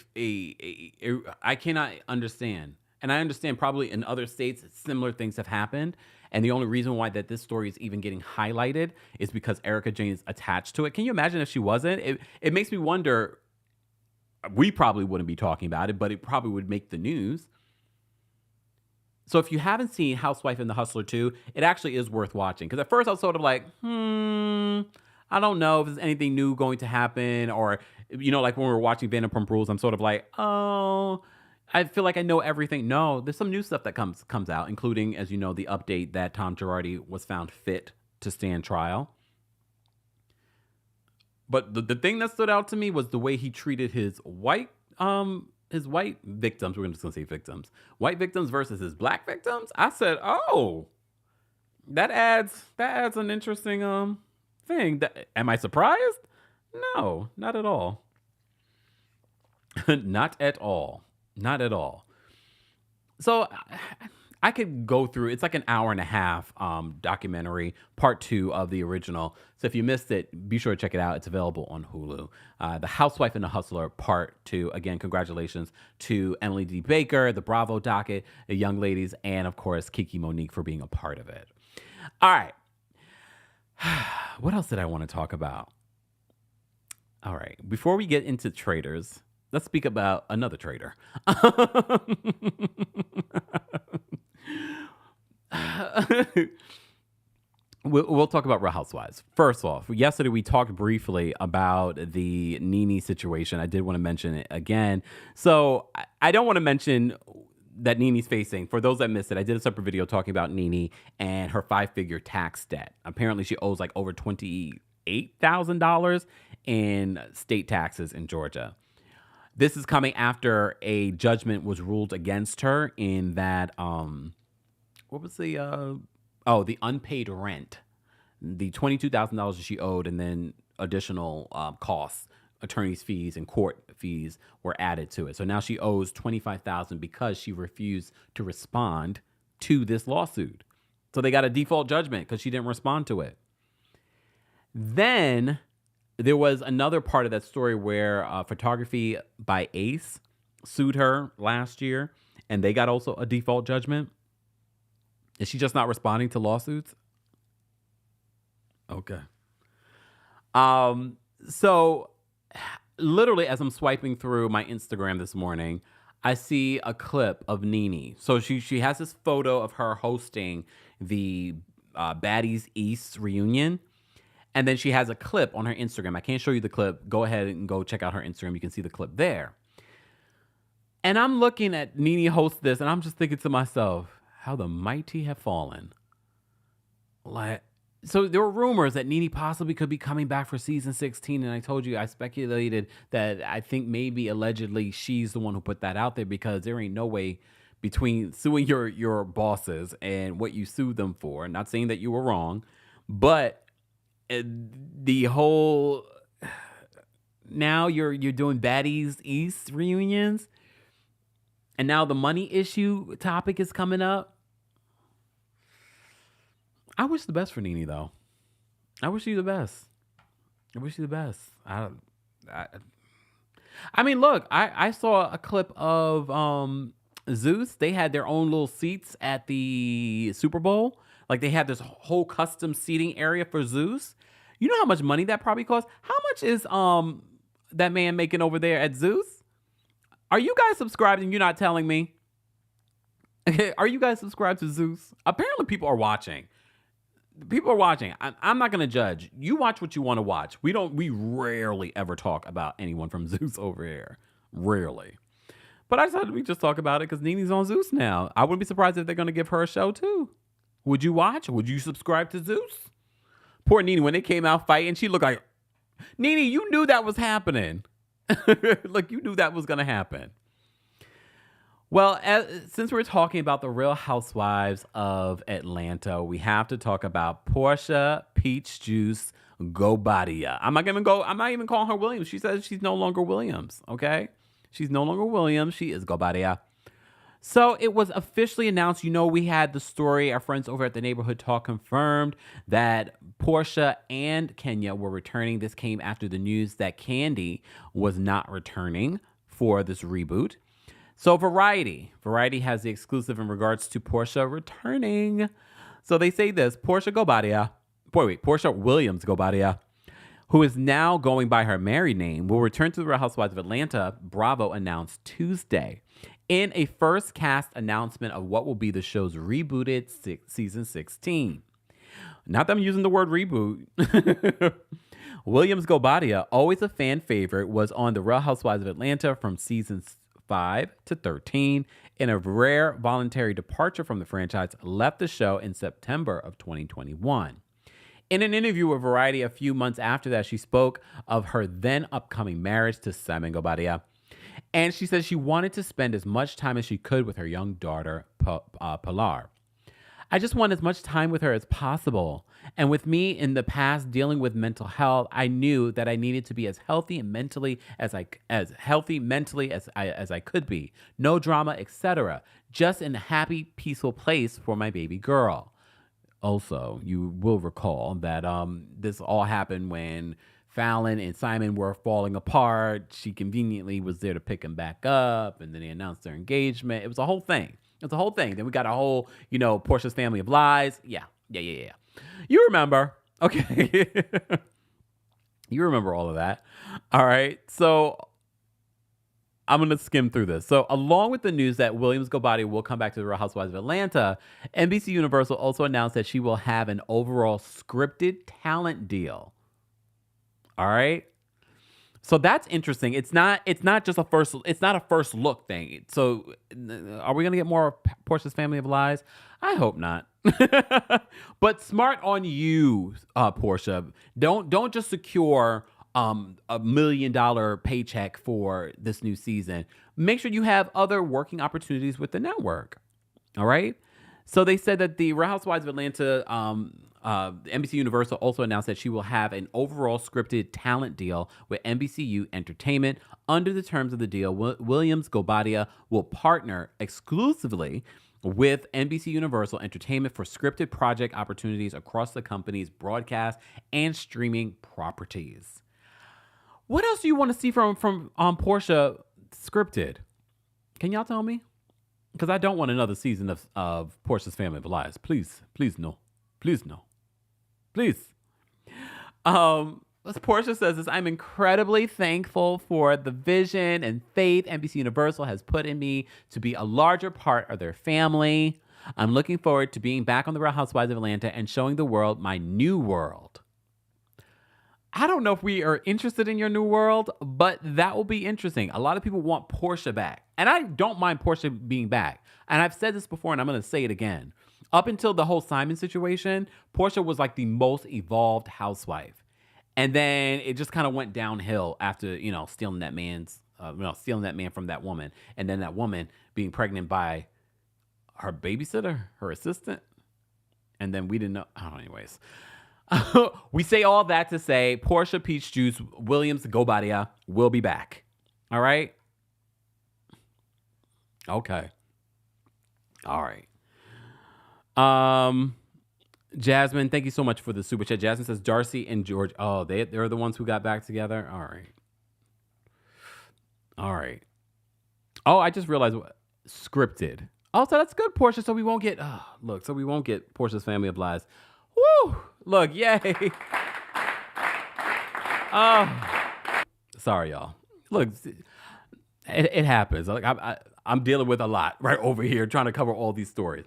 S1: I cannot understand. And I understand probably in other states, similar things have happened. And the only reason why that this story is even getting highlighted is because Erika Jayne is attached to it. Can you imagine if she wasn't? It makes me wonder, we probably wouldn't be talking about it, but it probably would make the news. So if you haven't seen Housewife and the Hustler 2, it actually is worth watching. Because at first I was sort of like, I don't know if there's anything new going to happen. Or, like when we were watching Vanderpump Rules, I'm sort of like, oh, I feel like I know everything. No, there's some new stuff that comes out, including, as you know, the update that Tom Girardi was found fit to stand trial. But the thing that stood out to me was the way he treated his white victims. We're just going to say victims. White victims versus his black victims. I said, oh, that adds an interesting thing. Am I surprised? No, not at all. Not at all. Not at all. So I could go through, it's like an hour and a half documentary, part 2 of the original. So if you missed it, be sure to check it out. It's available on Hulu. The Housewife and the Hustler, part 2. Again, congratulations to Emily D. Baker, the Bravo docket, the young ladies, and of course, Kiki Monique for being a part of it. All right. What else did I want to talk about? All right. Before we get into traitors, let's speak about another traitor. We'll talk about Real Housewives. First off, yesterday we talked briefly about the Nene situation. I did want to mention it again. So I don't want to mention that Nene's facing. For those that missed it, I did a separate video talking about Nene and her 5-figure tax debt. Apparently, she owes like over $28,000 in state taxes in Georgia. This is coming after a judgment was ruled against her in that, what was the unpaid rent, the $22,000 that she owed, and then additional costs, attorney's fees and court fees were added to it. So now she owes $25,000 because she refused to respond to this lawsuit. So they got a default judgment because she didn't respond to it. Then there was another part of that story where Photography by Ace sued her last year, and they got also a default judgment. Is she just not responding to lawsuits? Okay. So literally as I'm swiping through my Instagram this morning, I see a clip of Nene. So she has this photo of her hosting the Baddies East reunion. And then she has a clip on her Instagram. I can't show you the clip. Go ahead and go check out her Instagram. You can see the clip there. And I'm looking at Nene host this, and I'm just thinking to myself, how the mighty have fallen. So there were rumors that Nene possibly could be coming back for season 16. And I told you, I speculated that I think maybe allegedly she's the one who put that out there, because there ain't no way between suing your bosses and what you sued them for. Not saying that you were wrong, but the whole, now you're doing Baddies East reunions, and now the money issue topic is coming up. I wish the best for Nene, though. I wish you the best. I wish you the best. I mean, look, I saw a clip of Zeus. They had their own little seats at the Super Bowl. Like, they had this whole custom seating area for Zeus. You know how much money that probably costs? How much is that man making over there at Zeus? Are you guys subscribed and you're not telling me? Are you guys subscribed to Zeus? Apparently people are watching. People are watching. I'm not going to judge. You watch what you want to watch. We rarely ever talk about anyone from Zeus over here. Rarely. But I decided we just talk about it because Nene's on Zeus now. I wouldn't be surprised if they're going to give her a show too. Would you watch? Would you subscribe to Zeus? Poor Nene, when they came out fighting, she looked like, Nene, you knew that was happening. Like, you knew that was going to happen. Well, since we're talking about the Real Housewives of Atlanta, we have to talk about Porsha Peach Juice Gobadia. I'm not even calling her Williams. She says she's no longer Williams, okay? She's no longer Williams. She is Gobadia. So it was officially announced. You know, we had the story. Our friends over at the Neighborhood Talk confirmed that Porsha and Kenya were returning. This came after the news that Kandi was not returning for this reboot. So Variety has the exclusive in regards to Porsha returning. So they say this: Porsha Williams Gobadia, who is now going by her married name, will return to the Real Housewives of Atlanta, Bravo announced Tuesday, in a first cast announcement of what will be the show's rebooted season 16. Not that I'm using the word reboot. Williams Gobadia, always a fan favorite, was on the Real Housewives of Atlanta from seasons 5 to 13. In a rare voluntary departure from the franchise, left the show in September of 2021. In an interview with Variety a few months after that, she spoke of her then upcoming marriage to Simon Gobadia. And she said she wanted to spend as much time as she could with her young daughter, Pilar. I just want as much time with her as possible. And with me in the past dealing with mental health, I knew that I needed to be as healthy mentally as I could be. No drama, etc. Just in a happy, peaceful place for my baby girl. Also, you will recall that this all happened when Fallon and Simon were falling apart. She conveniently was there to pick him back up, and then they announced their engagement. It was a whole thing. Then we got a whole, Portia's family of lies. Yeah. You remember. Okay. You remember all of that. All right. So I'm going to skim through this. So, along with the news that Williams Gobadia will come back to the Real Housewives of Atlanta, NBC Universal also announced that she will have an overall scripted talent deal. All right. So that's interesting. It's not just a first look thing. So are we going to get more of Portia's Family of Lies? I hope not. But smart on you, Portia. Don't just secure $1 million paycheck for this new season. Make sure you have other working opportunities with the network. All right. So they said that the Real Housewives of Atlanta, NBC Universal also announced that she will have an overall scripted talent deal with NBCU Entertainment. Under the terms of the deal, Williams Gobadia will partner exclusively with NBC Universal Entertainment for scripted project opportunities across the company's broadcast and streaming properties. What else do you want to see from Porsha scripted? Can y'all tell me? Because I don't want another season of Portia's Family of Lies. Please no. Please no. Please. As Porsha says this, I'm incredibly thankful for the vision and faith NBC Universal has put in me to be a larger part of their family. I'm looking forward to being back on the Real Housewives of Atlanta and showing the world my new world. I don't know if we are interested in your new world, but that will be interesting. A lot of people want Porsha back. And I don't mind Porsha being back. And I've said this before, and I'm going to say it again. Up until the whole Simon situation, Porsha was like the most evolved housewife. And then it just kind of went downhill after, stealing that man from that woman. And then that woman being pregnant by her babysitter, her assistant. And then we didn't know. Anyways. We say all that to say Porsha Peach Juice Williams Gobadia will be back. All right? Okay. All right. Jasmine, thank you so much for the super chat. Jasmine says Darcy and George. Oh, they're the ones who got back together. All right. All right. Oh, I just realized what scripted. Oh, so that's good, Porsha. So we won't get Portia's Family of Lies. Woo! Look, yay. Oh, sorry, y'all. Look, it happens. Like I'm dealing with a lot right over here, trying to cover all these stories.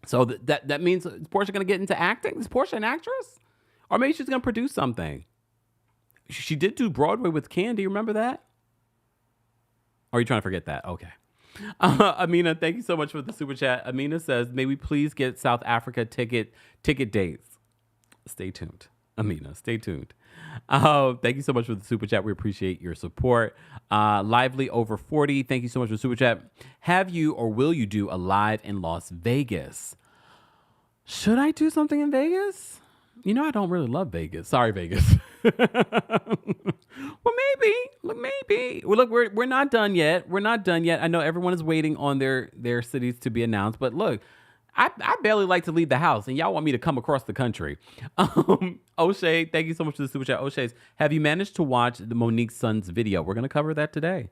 S1: So that means is Porsha going to get into acting? Is Porsha an actress? Or maybe she's going to produce something. She did do Broadway with Candy. Remember that? Or are you trying to forget that? Okay. Amina, thank you so much for the super chat. Amina says, may we please get South Africa ticket dates? Stay tuned. Amina, stay tuned. Thank you so much for the super chat. We appreciate your support. Lively over 40, thank you so much for the super chat. Have you or will you do a live in Las Vegas? Should I do something in Vegas? I don't really love Vegas. Sorry, Vegas. Well, maybe. Well, look, we're not done yet. I know everyone is waiting on their cities to be announced, but look, I barely like to leave the house, and y'all want me to come across the country. O'Shea, thank you so much for the super chat. O'Shea, have you managed to watch the Monique Son's video? We're going to cover that today.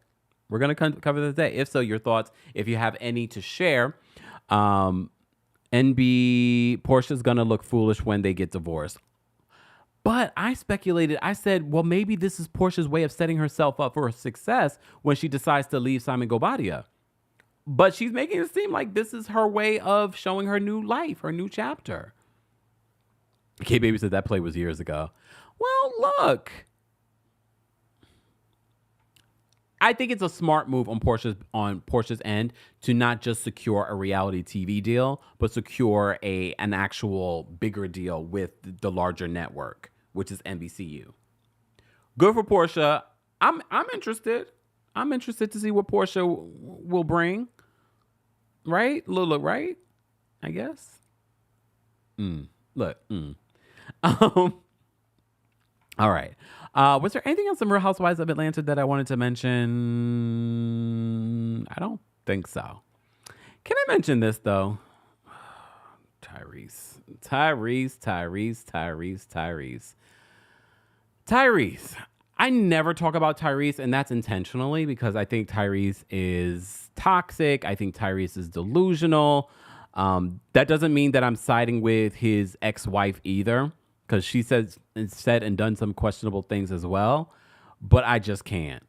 S1: If so, your thoughts, if you have any to share. Portia's going to look foolish when they get divorced. But I speculated, I said, well, maybe this is Portia's way of setting herself up for success when she decides to leave Simon Gobadia. But she's making it seem like this is her way of showing her new life, her new chapter. K-Baby said that play was years ago. Well, look. I think it's a smart move on Portia's end to not just secure a reality TV deal, but secure an actual bigger deal with the larger network, which is NBCU. Good for Porsha. I'm interested. I'm interested to see what Porsha will bring. Right? Look, right? I guess. Look. All right. Was there anything else in Real Housewives of Atlanta that I wanted to mention? I don't think so. Can I mention this, though? Tyrese. I never talk about Tyrese, and that's intentionally because I think Tyrese is toxic. I think Tyrese is delusional. That doesn't mean that I'm siding with his ex-wife either, because she said and done some questionable things as well. But I just can't.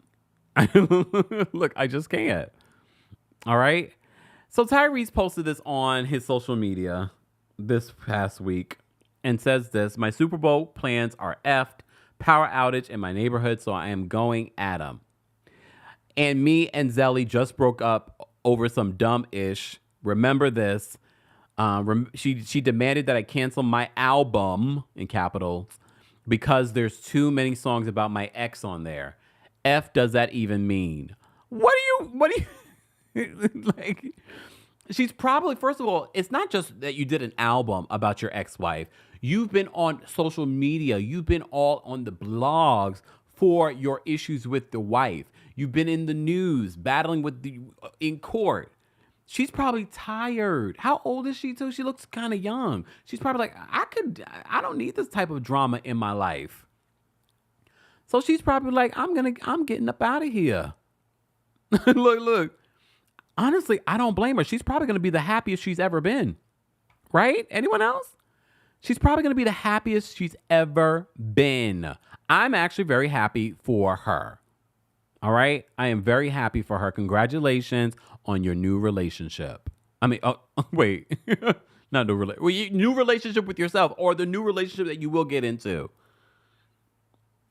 S1: Look, I just can't. All right. So Tyrese posted this on his social media this past week and says this: my Super Bowl plans are effed. Power outage in my neighborhood, so I am going at him. And me and Zelly just broke up over some dumb ish. Remember this. She demanded that I cancel my album, in capitals, because there's too many songs about my ex on there. F does that even mean? What do you like? She's probably, first of all, it's not just that you did an album about your ex-wife. You've been on social media. You've been all on the blogs for your issues with the wife. You've been in the news, battling in court. She's probably tired. How old is she too? She looks kind of young. She's probably like, I don't need this type of drama in my life. So she's probably like, I'm getting up out of here. Look. Honestly, I don't blame her. She's probably going to be the happiest she's ever been. Right? Anyone else? She's probably going to be the happiest she's ever been. I'm actually very happy for her. All right? I am very happy for her. Congratulations on your new relationship. I mean, wait. Not new relationship with yourself, or the new relationship that you will get into.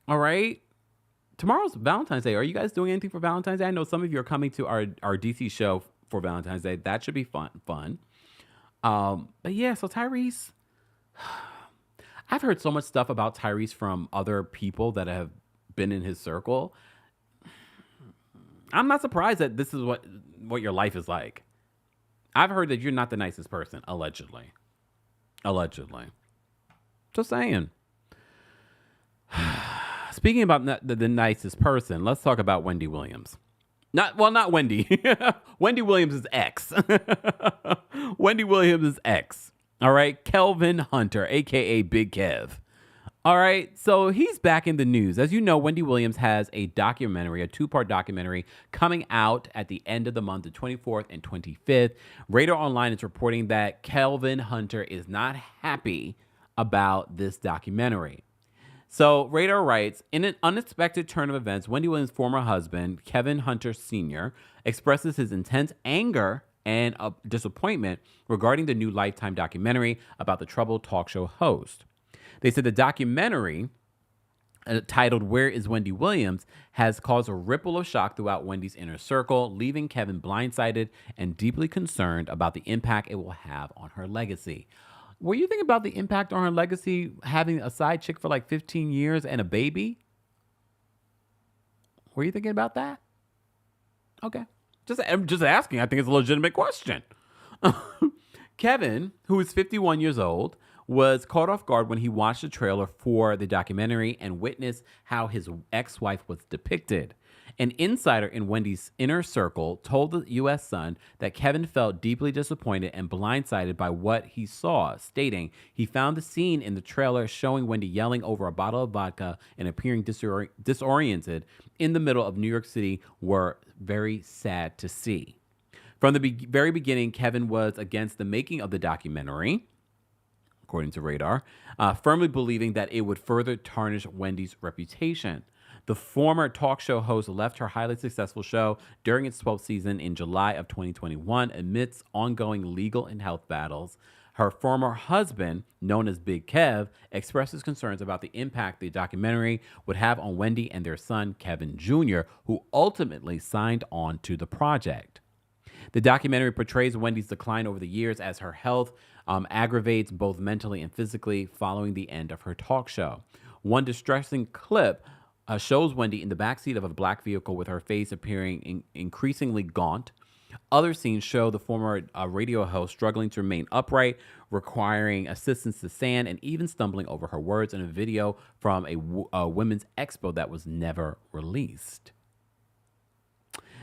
S1: All right? Tomorrow's Valentine's Day. Are you guys doing anything for Valentine's Day? I know some of you are coming to our DC show for Valentine's Day. That should be fun. But yeah, so Tyrese, I've heard so much stuff about Tyrese from other people that have been in his circle. I'm not surprised that this is what your life is like. I've heard that you're not the nicest person, allegedly. Just saying. Speaking about the nicest person, let's talk about Wendy Williams. Not Wendy. Wendy Williams' ex. Wendy Williams' ex. All right. Kelvin Hunter, a.k.a. Big Kev. All right. So he's back in the news. As you know, Wendy Williams has a documentary, a 2-part documentary coming out at the end of the month, the 24th and 25th. Radar Online is reporting that Kelvin Hunter is not happy about this documentary. So Radar writes, in an unexpected turn of events, Wendy Williams' former husband, Kelvin Hunter Sr., expresses his intense anger and disappointment regarding the new Lifetime documentary about the troubled talk show host. They said the documentary, titled Where is Wendy Williams, has caused a ripple of shock throughout Wendy's inner circle, leaving Kevin blindsided and deeply concerned about the impact it will have on her legacy. Were you thinking about the impact on her legacy, having a side chick for like 15 years and a baby? Were you thinking about that? Okay. I'm just asking. I think it's a legitimate question. Kevin, who is 51 years old, was caught off guard when he watched the trailer for the documentary and witnessed how his ex-wife was depicted. An insider in Wendy's inner circle told the U.S. Sun that Kevin felt deeply disappointed and blindsided by what he saw, stating he found the scene in the trailer showing Wendy yelling over a bottle of vodka and appearing disoriented in the middle of New York City were very sad to see. From the very beginning, Kevin was against the making of the documentary, according to Radar, firmly believing that it would further tarnish Wendy's reputation. The former talk show host left her highly successful show during its 12th season in July of 2021 amidst ongoing legal and health battles. Her former husband, known as Big Kev, expresses concerns about the impact the documentary would have on Wendy and their son, Kevin Jr., who ultimately signed on to the project. The documentary portrays Wendy's decline over the years as her health aggravates both mentally and physically following the end of her talk show. One distressing clip shows Wendy in the backseat of a black vehicle with her face appearing increasingly gaunt. Other scenes show the former radio host struggling to remain upright, requiring assistance to stand, and even stumbling over her words in a video from a women's expo that was never released.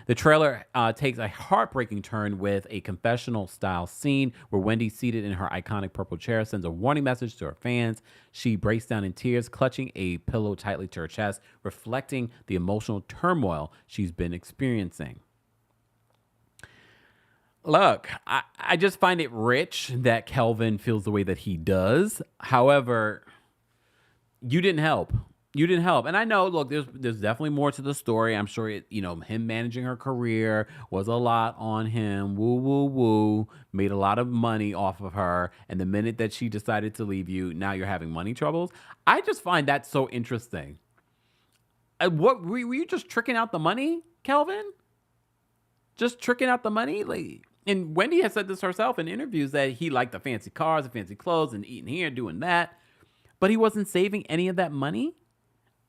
S1: The trailer takes a heartbreaking turn with a confessional-style scene where Wendy, seated in her iconic purple chair, sends a warning message to her fans. She breaks down in tears, clutching a pillow tightly to her chest, reflecting the emotional turmoil she's been experiencing. Look, I just find it rich that Kelvin feels the way that he does. However, you didn't help. You didn't help. And I know, look, there's definitely more to the story. I'm sure him managing her career was a lot on him. Woo, woo, woo. Made a lot of money off of her. And the minute that she decided to leave you, now you're having money troubles. I just find that so interesting. What were you just tricking out the money, Kelvin? Just tricking out the money? And Wendy has said this herself in interviews that he liked the fancy cars, the fancy clothes, and eating here, doing that. But he wasn't saving any of that money.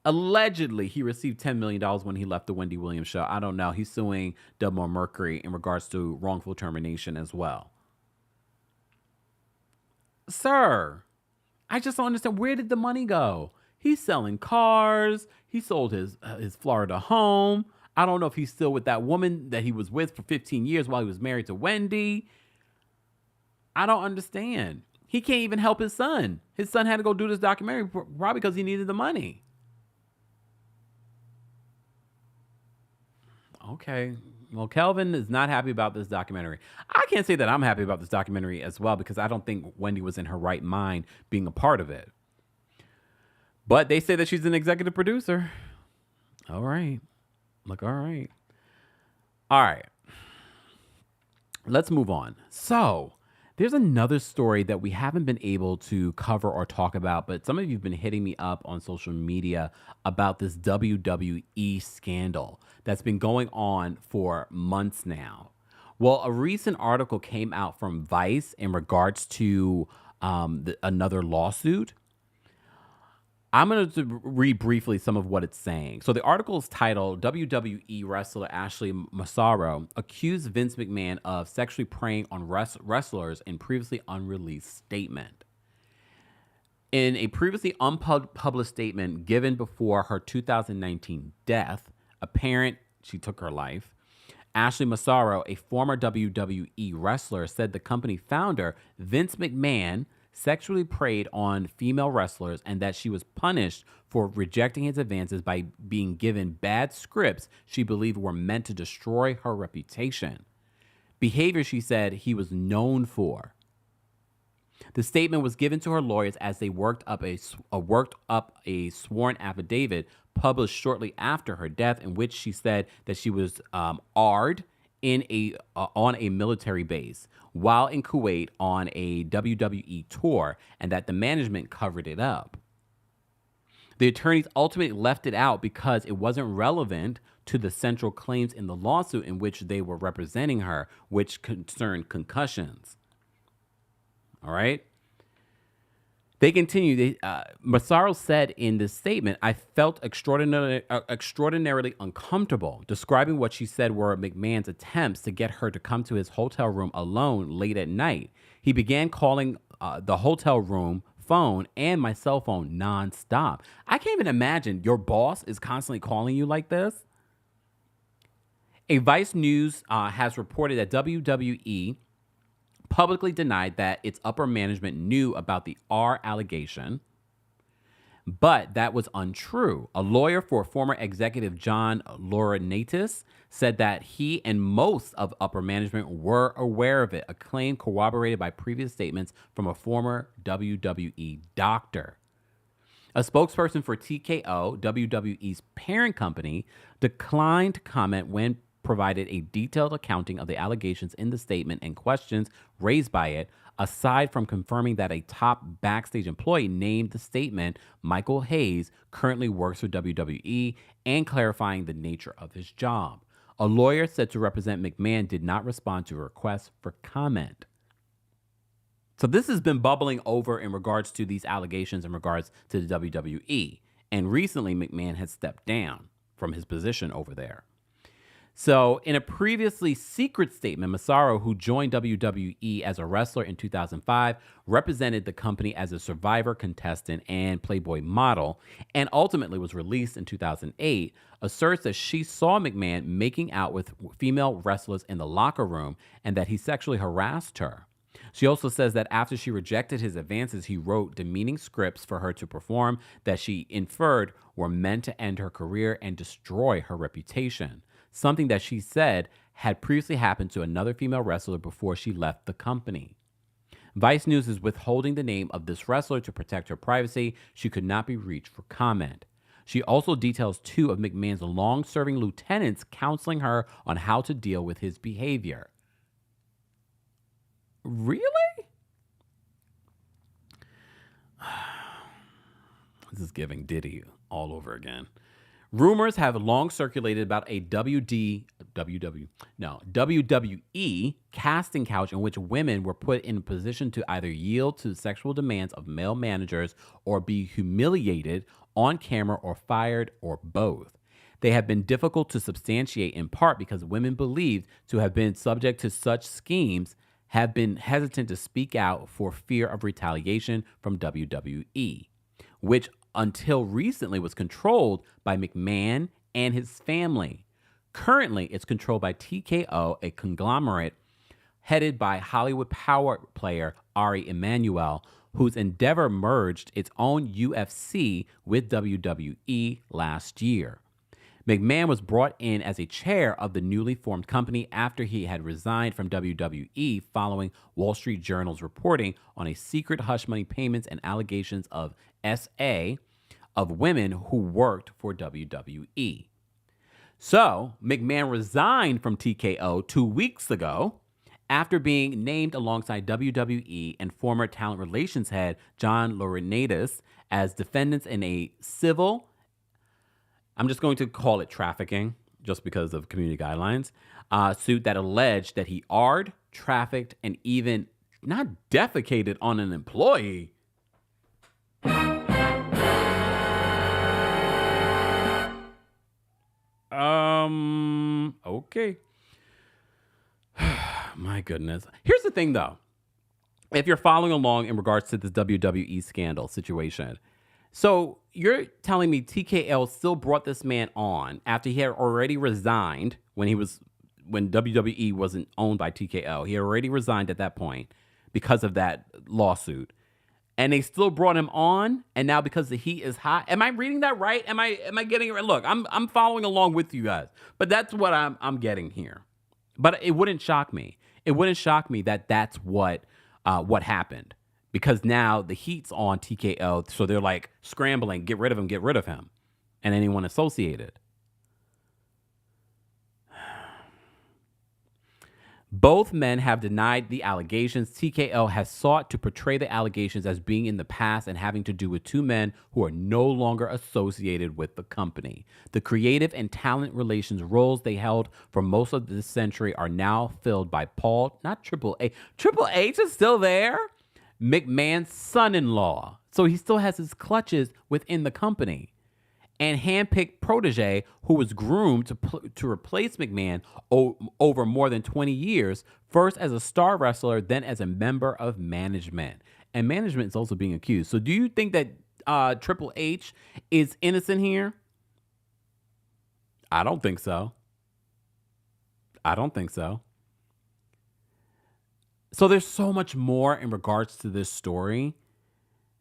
S1: Allegedly, he received $10 million when he left the Wendy Williams show. I don't know. He's suing Dubmore Mercury in regards to wrongful termination as well. Sir, I just don't understand. Where did the money go? He's selling cars. He sold his Florida home. I don't know if he's still with that woman that he was with for 15 years while he was married to Wendy. I don't understand. He can't even help his son. His son had to go do this documentary probably because he needed the money. Okay. Well, Kelvin is not happy about this documentary. I can't say that I'm happy about this documentary as well because I don't think Wendy was in her right mind being a part of it. But they say that she's an executive producer. All right. Look, all right. All right. Let's move on. So there's another story that we haven't been able to cover or talk about, but some of you have been hitting me up on social media about this WWE scandal that's been going on for months now. Well, a recent article came out from Vice in regards to another lawsuit. I'm going to read briefly some of what it's saying. So the article is titled, WWE wrestler Ashley Massaro accused Vince McMahon of sexually preying on wrestlers in previously unreleased statement. In a previously unpublished statement given before her 2019 death, apparent she took her life, Ashley Massaro, a former WWE wrestler, said the company founder, Vince McMahon, sexually preyed on female wrestlers and that she was punished for rejecting his advances by being given bad scripts she believed were meant to destroy her reputation. Behavior she said he was known for. The statement was given to her lawyers as they worked up a sworn affidavit published shortly after her death, in which she said that she was AR'd on a military base while in Kuwait on a WWE tour, and that the management covered it up. The attorneys ultimately left it out because it wasn't relevant to the central claims in the lawsuit in which they were representing her, which concerned concussions. All right. They continue. Massaro said in this statement, "I felt extraordinarily uncomfortable," describing what she said were McMahon's attempts to get her to come to his hotel room alone late at night. He began calling the hotel room phone and my cell phone nonstop. I can't even imagine your boss is constantly calling you like this. A Vice News has reported that WWE publicly denied that its upper management knew about the R allegation, but that was untrue. A lawyer for former executive John Laurinaitis said that he and most of upper management were aware of it, a claim corroborated by previous statements from a former WWE doctor. A spokesperson for TKO, WWE's parent company, declined to comment when provided a detailed accounting of the allegations in the statement and questions raised by it, aside from confirming that a top backstage employee named the statement, Michael Hayes, currently works for WWE, and clarifying the nature of his job. A lawyer said to represent McMahon did not respond to a request for comment. So this has been bubbling over in regards to these allegations in regards to the WWE. And recently, McMahon has stepped down from his position over there. So in a previously secret statement, Massaro, who joined WWE as a wrestler in 2005, represented the company as a Survivor contestant and Playboy model, and ultimately was released in 2008, asserts that she saw McMahon making out with female wrestlers in the locker room and that he sexually harassed her. She also says that after she rejected his advances, he wrote demeaning scripts for her to perform that she inferred were meant to end her career and destroy her reputation. Something that she said had previously happened to another female wrestler before she left the company. Vice News is withholding the name of this wrestler to protect her privacy. She could not be reached for comment. She also details 2 of McMahon's long-serving lieutenants counseling her on how to deal with his behavior. Really? This is giving Diddy all over again. Rumors have long circulated about a WWE casting couch in which women were put in a position to either yield to the sexual demands of male managers or be humiliated on camera or fired or both. They have been difficult to substantiate in part because women believed to have been subject to such schemes have been hesitant to speak out for fear of retaliation from WWE, which until recently was controlled by McMahon and his family. Currently, it's controlled by TKO, a conglomerate headed by Hollywood power player Ari Emanuel, whose endeavor merged its own UFC with WWE last year. McMahon was brought in as a chair of the newly formed company after he had resigned from WWE following Wall Street Journal's reporting on a secret hush money payments and allegations of SA of women who worked for WWE. So, McMahon resigned from TKO 2 weeks ago after being named alongside WWE and former talent relations head John Laurinaitis as defendants in a civil, I'm just going to call it trafficking, just because of community guidelines, suit that alleged that he arred, trafficked, and even not defecated on an employee. Okay. My goodness. Here's the thing, though. If you're following along in regards to this WWE scandal situation, so you're telling me TKL still brought this man on after he had already resigned when WWE wasn't owned by TKO. He had already resigned at that point because of that lawsuit. And they still brought him on, and now because the heat is hot. Am I reading that right? Am I getting it right? Look, I'm following along with you guys, but that's what I'm getting here. But it wouldn't shock me. It wouldn't shock me that that's what happened, because now the heat's on TKO, so they're like scrambling, get rid of him, and anyone associated. Both men have denied the allegations. TKO has sought to portray the allegations as being in the past and having to do with 2 men who are no longer associated with the company. The creative and talent relations roles they held for most of this century are now filled by Paul, not Triple H. Triple H is still there. McMahon's son-in-law. So he still has his clutches within the company. And handpicked protege who was groomed to replace McMahon over more than 20 years, first as a star wrestler, then as a member of management. And management is also being accused. So do you think that Triple H is innocent here? I don't think so. So there's so much more in regards to this story.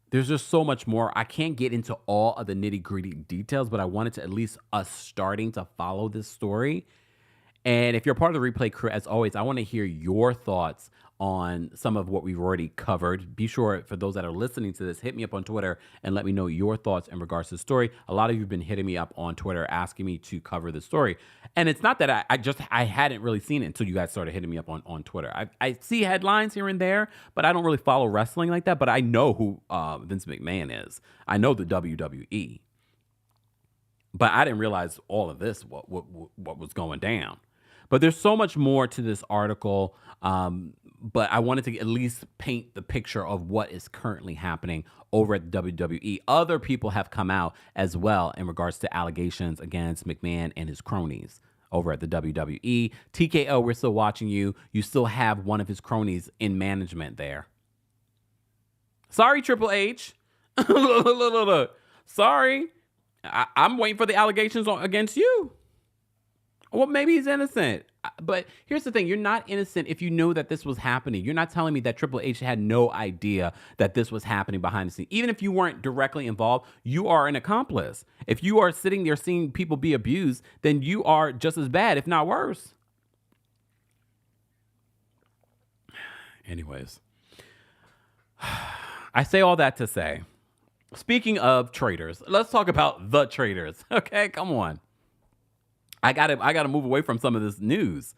S1: There's just so much more. I can't get into all of the nitty-gritty details, but I wanted to at least us starting to follow this story. And if you're part of the replay crew, as always, I want to hear your thoughts on some of what we've already covered. Be sure, for those that are listening to this, hit me up on Twitter and let me know your thoughts in regards to the story. A lot of you have been hitting me up on Twitter asking me to cover the story. And it's not that I hadn't really seen it until you guys started hitting me up on Twitter. I see headlines here and there, but I don't really follow wrestling like that. But I know who Vince McMahon is. I know the WWE. But I didn't realize all of this, what was going down. But there's so much more to this article, but I wanted to at least paint the picture of what is currently happening over at the WWE. Other people have come out as well in regards to allegations against McMahon and his cronies over at the WWE. TKO, we're still watching you. You still have one of his cronies in management there. Sorry, Triple H. Sorry. I'm waiting for the allegations against you. Well, maybe he's innocent. But here's the thing. You're not innocent if you know that this was happening. You're not telling me that Triple H had no idea that this was happening behind the scenes. Even if you weren't directly involved, you are an accomplice. If you are sitting there seeing people be abused, then you are just as bad, if not worse. Anyways, I say all that to say, speaking of traitors, let's talk about the traitors. Okay, come on. I gotta move away from some of this news.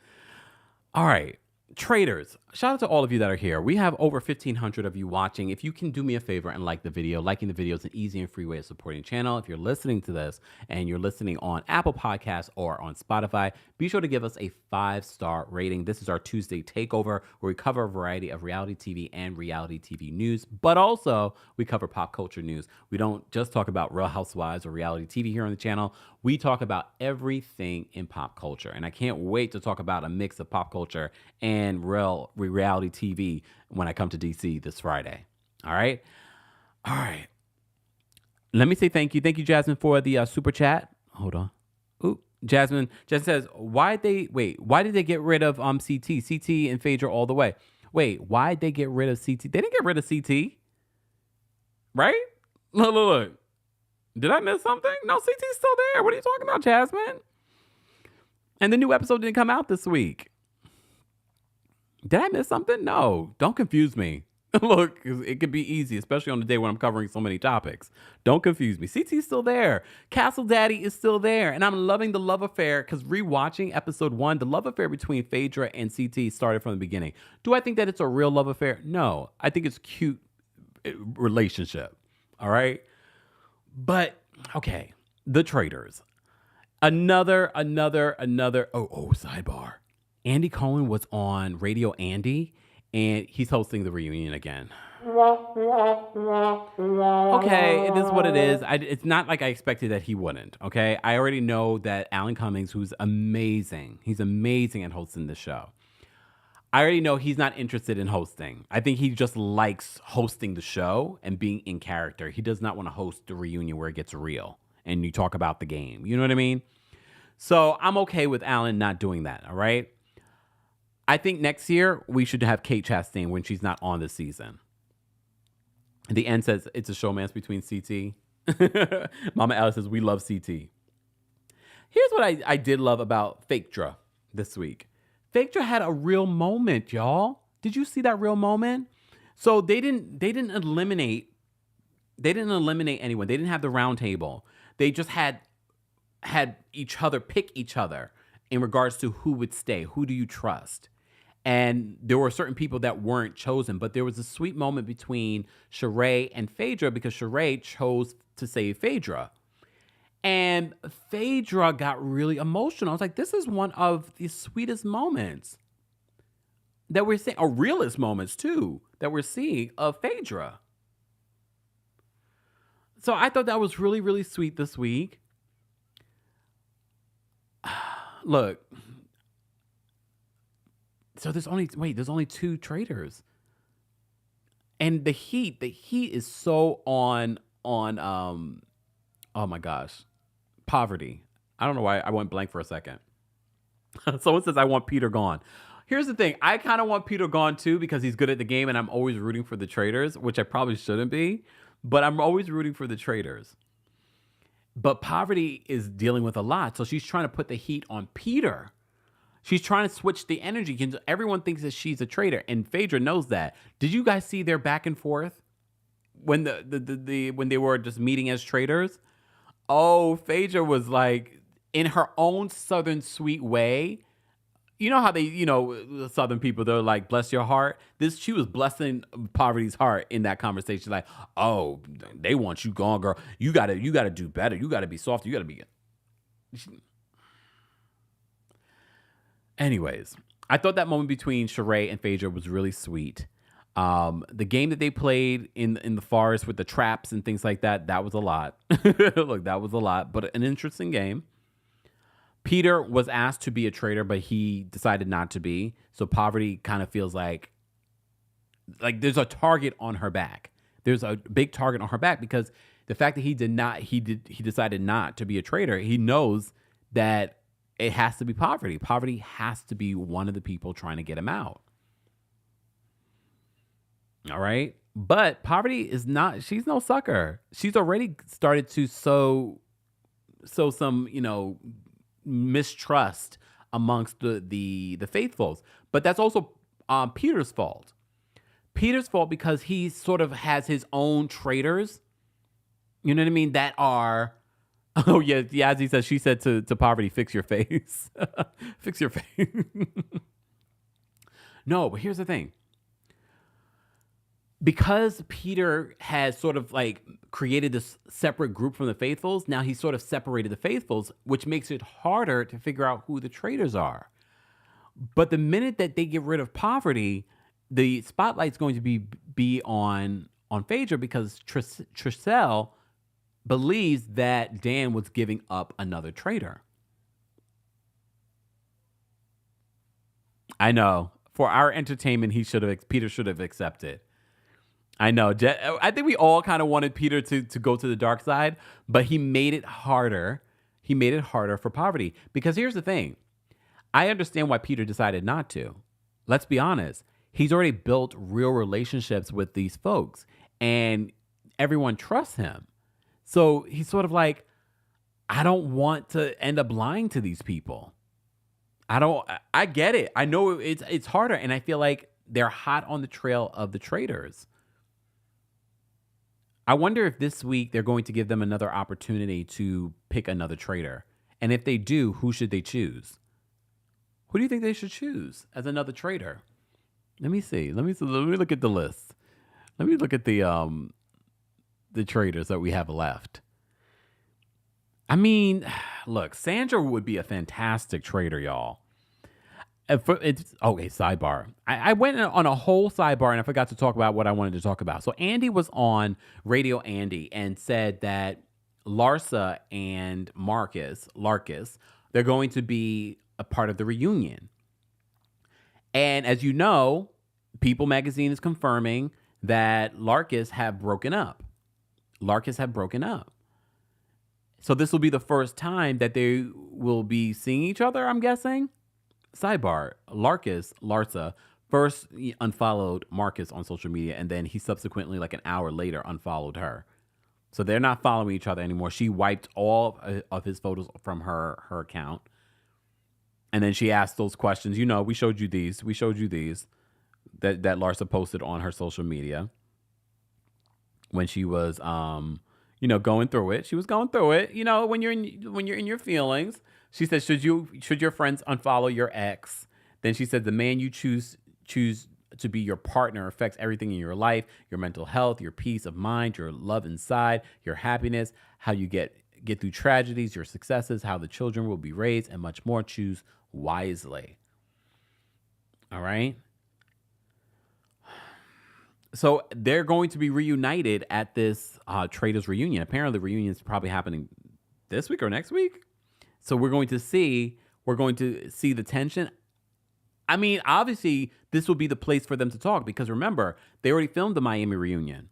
S1: All right. Traitors, shout out to all of you that are here. We have over 1,500 of you watching. If you can do me a favor and like the video, liking the video is an easy and free way of supporting the channel. If you're listening to this and you're listening on Apple Podcasts or on Spotify, be sure to give us a 5-star rating. This is our Tuesday takeover where we cover a variety of reality TV and reality TV news, but also we cover pop culture news. We don't just talk about Real Housewives or reality TV here on the channel. We talk about everything in pop culture. And I can't wait to talk about a mix of pop culture and reality TV when I come to DC this Friday. All right. Let me say thank you. Thank you, Jasmine, for the super chat. Hold on. Ooh, Jasmine says, why did they get rid of CT and Phaedra all the way? Wait, why'd they get rid of CT? They didn't get rid of CT. Right? Look. Did I miss something? No, CT's still there. What are you talking about, Jasmine? And the new episode didn't come out this week. Did I miss something? No, don't confuse me. Look, it could be easy, especially on the day when I'm covering so many topics. Don't confuse me. CT's still there. Castle Daddy is still there. And I'm loving the love affair because rewatching episode 1, the love affair between Phaedra and CT started from the beginning. Do I think that it's a real love affair? No. I think it's a cute relationship. All right? But, okay, the traitors. Another, sidebar. Andy Cohen was on Radio Andy, and he's hosting the reunion again. Okay, it is what it is. It's not like I expected that he wouldn't, okay? I already know that Alan Cummings, who's amazing, he's amazing at hosting the show. I already know he's not interested in hosting. I think he just likes hosting the show and being in character. He does not want to host the reunion where it gets real and you talk about the game. You know what I mean? So I'm okay with Alan not doing that, all right? I think next year we should have Kate Chastain when she's not on this season. And the end says it's a showmance between CT. Mama Alice says we love CT. Here's what I did love about Phaedra this week. Phaedra had a real moment, y'all. Did you see that real moment? So they didn't eliminate anyone. They didn't have the round table. They just had each other pick each other in regards to who would stay. Who do you trust? And there were certain people that weren't chosen, but there was a sweet moment between Sheree and Phaedra because Sheree chose to save Phaedra. And Phaedra got really emotional. I was like, this is one of the sweetest moments that we're seeing, or realest moments too, that we're seeing of Phaedra. So I thought that was really, really sweet this week. Look, so there's only 2 traitors. And the heat is so on oh my gosh. Poverty. I don't know why I went blank for a second. Someone says I want Peter gone. Here's the thing. I kind of want Peter gone too because he's good at the game and I'm always rooting for the traitors, which I probably shouldn't be, but I'm always rooting for the traitors. But Poverty is dealing with a lot, so she's trying to put the heat on Peter. She's trying to switch the energy. Everyone thinks that she's a traitor, and Phaedra knows that. Did you guys see their back and forth when when they were just meeting as traitors? Oh, Phaedra was like, in her own Southern sweet way. You know how Southern people, they're like, bless your heart. She was blessing Poverty's heart in that conversation. Like, oh, they want you gone, girl. You gotta do better. You gotta be softer. You gotta be. Anyways, I thought that moment between Sheree and Phaedra was really sweet. The game that they played in the forest with the traps and things like that was a lot. Look, that was a lot, but an interesting game. Peter was asked to be a traitor, but he decided not to be. So Poverty kind of feels like there's a target on her back. There's a big target on her back because the fact that he decided not to be a traitor, he knows that it has to be Poverty. Poverty has to be one of the people trying to get him out. All right. But Poverty is not, she's no sucker. She's already started to sow some, mistrust amongst the faithfuls. But that's also Peter's fault. Peter's fault because he sort of has his own traitors. You know what I mean? That are, oh yeah, Yazzie says, she said to Poverty, fix your face. Fix your face. No, but here's the thing. Because Peter has sort of like created this separate group from the faithfuls, now he's sort of separated the faithfuls, which makes it harder to figure out who the traitors are. But the minute that they get rid of Poverty, the spotlight's going to be on Phaedra because Tricelle believes that Dan was giving up another traitor. I know. For our entertainment, Peter should have accepted. I know. I think we all kind of wanted Peter to go to the dark side, but he made it harder. He made it harder for Poverty. Because here's the thing. I understand why Peter decided not to. Let's be honest. He's already built real relationships with these folks, and everyone trusts him. So he's sort of like, I don't want to end up lying to these people. I get it. I know it's harder, and I feel like they're hot on the trail of the traitors. I wonder if this week they're going to give them another opportunity to pick another traitor. And if they do, who should they choose? Who do you think they should choose as another traitor? Let me see. Let me look at the list. Let me look at the traitors that we have left. I mean, look, Sandra would be a fantastic traitor, y'all. It's okay. Sidebar. I went on a whole sidebar and I forgot to talk about what I wanted to talk about. So Andy was on Radio Andy and said that Larsa and Marcus, they're going to be a part of the reunion. And as you know, People Magazine is confirming that Larcus have broken up. So this will be the first time that they will be seeing each other, I'm guessing. Sidebar, Larsa first unfollowed Marcus on social media, and then he subsequently, like an hour later, unfollowed her. So they're not following each other anymore. She wiped all of his photos from her account. And then she asked those questions. You know, we showed you these that Larsa posted on her social media when she was, going through it. She was going through it. You know, when you're in your feelings. She said, should your friends unfollow your ex? Then she said, the man you choose to be your partner affects everything in your life, your mental health, your peace of mind, your love inside, your happiness, how you get through tragedies, your successes, how the children will be raised, and much more. Choose wisely. All right. So they're going to be reunited at this Traitors reunion. Apparently, the reunion is probably happening this week or next week. So we're going to see the tension. I mean, obviously, this will be the place for them to talk because remember, they already filmed the Miami reunion.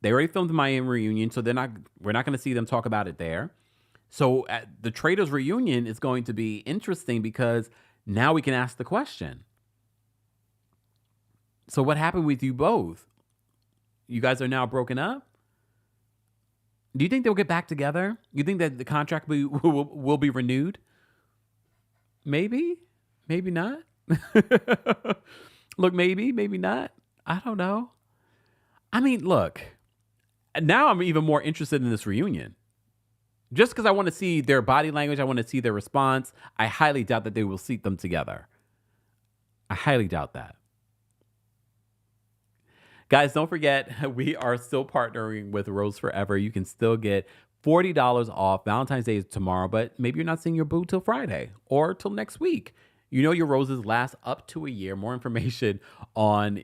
S1: So we're not going to see them talk about it there. So the Traitors reunion is going to be interesting because now we can ask the question. So what happened with you both? You guys are now broken up? Do you think they'll get back together? You think that the contract will be renewed? Maybe. Maybe not. Look, maybe not. I don't know. I mean, look. Now I'm even more interested in this reunion. Just because I want to see their body language. I want to see their response. I highly doubt that they will seat them together. I highly doubt that. Guys, don't forget, we are still partnering with Rose Forever. You can still get $40 off. Valentine's Day is tomorrow, but maybe you're not seeing your boo till Friday or till next week. You know your roses last up to a year. More information on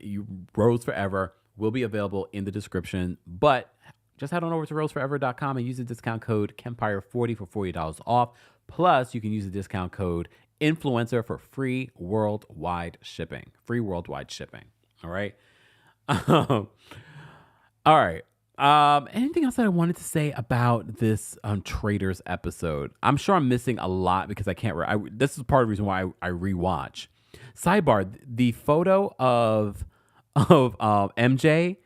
S1: Rose Forever will be available in the description, but just head on over to roseforever.com and use the discount code Kempire40 for $40 off. Plus, you can use the discount code Influencer for free worldwide shipping. All right. All right. Anything else that I wanted to say about this Traitors episode? I'm sure I'm missing a lot because I can't. This is part of the reason why I rewatch. Sidebar: the photo of MJ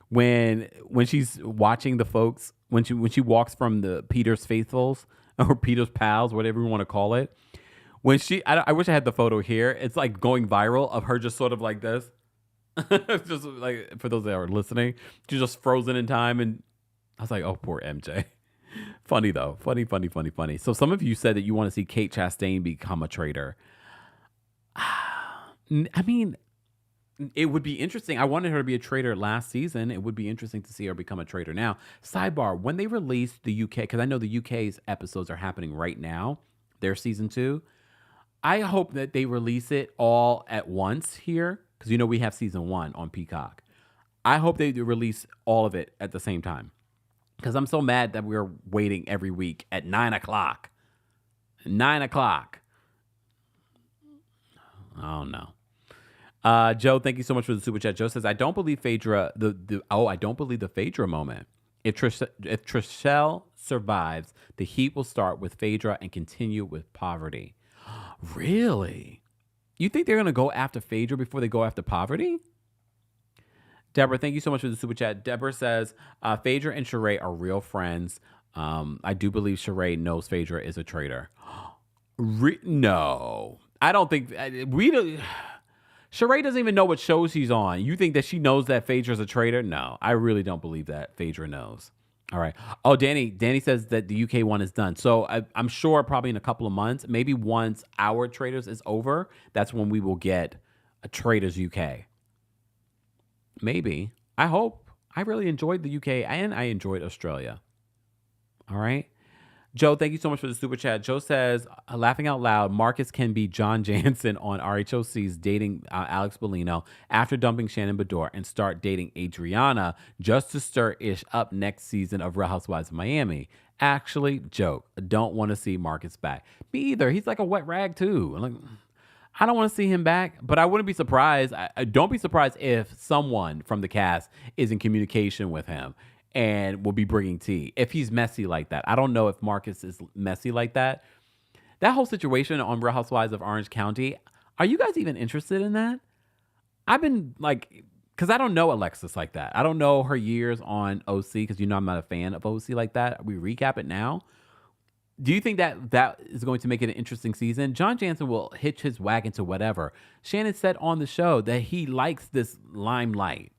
S1: when she's watching the folks when she walks from the Peter's faithfuls or Peter's pals, whatever you want to call it. When I wish I had the photo here. It's like going viral of her just sort of like this. Just like for those that are listening, she's just frozen in time. And I was like, oh, poor MJ. Funny though. Funny. So some of you said that you want to see Kate Chastain become a traitor. I mean, it would be interesting. I wanted her to be a traitor last season. It would be interesting to see her become a traitor now. Sidebar, when they released the UK, because I know the UK's episodes are happening right now, their season 2, I hope that they release it all at once here, because you know we have season 1 on Peacock. I hope they release all of it at the same time, because I'm so mad that we're waiting every week at 9 o'clock. 9 o'clock. I don't know. Joe, thank you so much for the super chat. Joe says, I don't believe Phaedra, I don't believe the Phaedra moment. If Trishelle survives, the heat will start with Phaedra and continue with poverty. Really? You think they're going to go after Phaedra before they go after poverty? Deborah, thank you so much for the super chat. Deborah says, Phaedra and Sheree are real friends. I do believe Sheree knows Phaedra is a traitor. No. I don't think... Sheree doesn't even know what show she's on. You think that she knows that Phaedra's a traitor? No, I really don't believe that Phaedra knows. All right. Oh, Danny says that the UK one is done. So I'm sure probably in a couple of months, maybe once our Traitors is over, that's when we will get a Traitors UK. Maybe. I hope. I really enjoyed the UK and I enjoyed Australia. All right. Joe, thank you so much for the super chat. Joe says, laughing out loud, Marcus can be John Jansen on RHOC's dating Alex Bellino after dumping Shannon Bedore and start dating Adriana just to stir Ish up next season of Real Housewives of Miami. Actually, joke. Don't want to see Marcus back. Me either. He's like a wet rag too. Like, I don't want to see him back, but I wouldn't be surprised. Don't be surprised if someone from the cast is in communication with him and will be bringing tea if he's messy like that. I don't know if Marcus is messy like that. That whole situation on Real Housewives of Orange County, are you guys even interested in that? I've been like, because I don't know Alexis like that. I don't know her years on OC because you know I'm not a fan of OC like that. We recap it now. Do you think that is going to make it an interesting season? John Jansen will hitch his wagon to whatever. Shannon said on the show that he likes this limelight.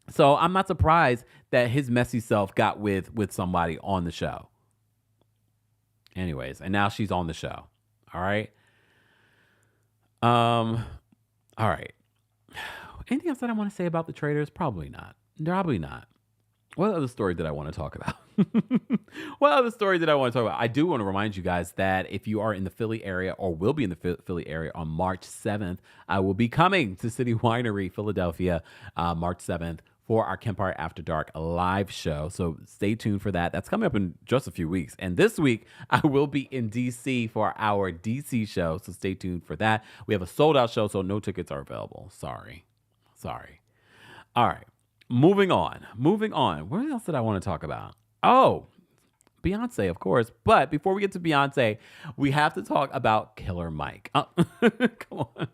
S1: So I'm not surprised that his messy self got with somebody on the show. Anyways, and now she's on the show. All right. All right. Anything else that I want to say about the Traitors? Probably not. What other story did I want to talk about? I do want to remind you guys that if you are in the Philly area or will be in the Philly area on March 7th, I will be coming to City Winery, Philadelphia, March 7th for our Kempire After Dark live show. So stay tuned for that. That's coming up in just a few weeks. And this week, I will be in D.C. for our D.C. show. So stay tuned for that. We have a sold out show, so no tickets are available. Sorry. All right. Moving on. What else did I want to talk about? Oh, Beyonce, of course. But before we get to Beyonce, we have to talk about Killer Mike. Come on.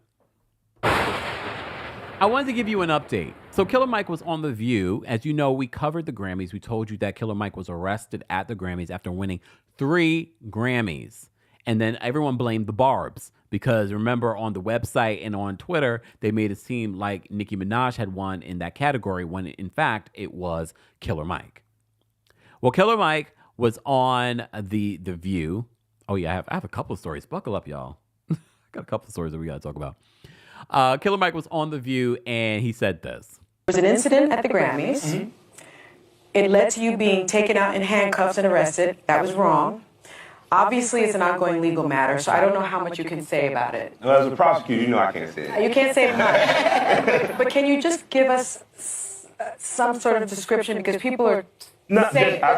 S1: I wanted to give you an update. So Killer Mike was on The View. As you know, we covered the Grammys. We told you that Killer Mike was arrested at the Grammys after winning 3 Grammys. And then everyone blamed the Barbs because remember on the website and on Twitter, they made it seem like Nicki Minaj had won in that category when in fact it was Killer Mike. Well, Killer Mike was on the View. Oh yeah, I have a couple of stories. Buckle up, y'all. I got a couple of stories that we got to talk about. Killer Mike was on The View, and he said this.
S5: There was an incident at the Grammys. Mm-hmm. It led to you being taken out in handcuffs and arrested. That was wrong. Obviously, it's an ongoing legal matter, so I don't know how much you can say about it.
S6: Well, as a prosecutor, you know I can't say it.
S5: You can't say much. But can you just give us some sort of description? Because people are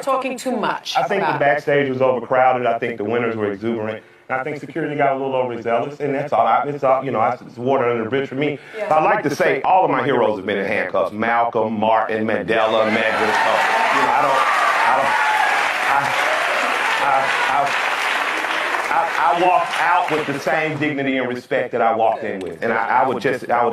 S5: talking too much.
S6: I think the backstage was overcrowded. I think the winners were exuberant. I think security got a little overzealous, and that's all. It's water under the bridge for me. Yeah. I like to say all of my heroes have been in handcuffs: Malcolm, Martin, Mandela, Megan. I walked out with the same dignity and respect that I walked in with, and I would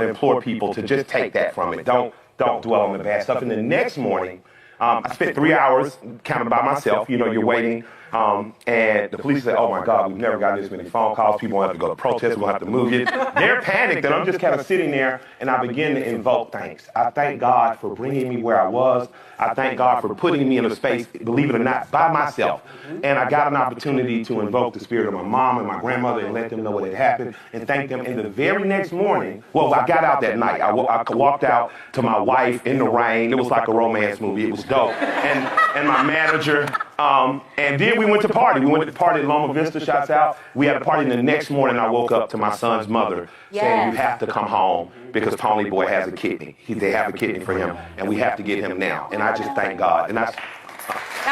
S6: implore people to just take that from it. Don't dwell on the bad stuff. And the next morning, I spent 3 hours counted by myself. You know, you're waiting And the police say, oh my God, we've never gotten this many phone calls. People have to go to protest. We'll have to move you. They're panicked, and I'm just kind of sitting there, and I begin to invoke thanks. I thank God for bringing me where I was. I thank God for putting me in a space, believe it or not, by myself. And I got an opportunity to invoke the spirit of my mom and my grandmother and let them know what had happened and thank them. And the very next morning, well, I got out that night. I walked out to my wife in the rain. It was like a romance movie. It was dope. And my manager, and then we went to party. We went to party at Loma Vista, shouts out. We had a party, and the next morning I woke up to my son's mother saying, you have to come home because Tony Boy has a kidney. They have a kidney for him, and we have to get him now. And I just thank God. And
S7: that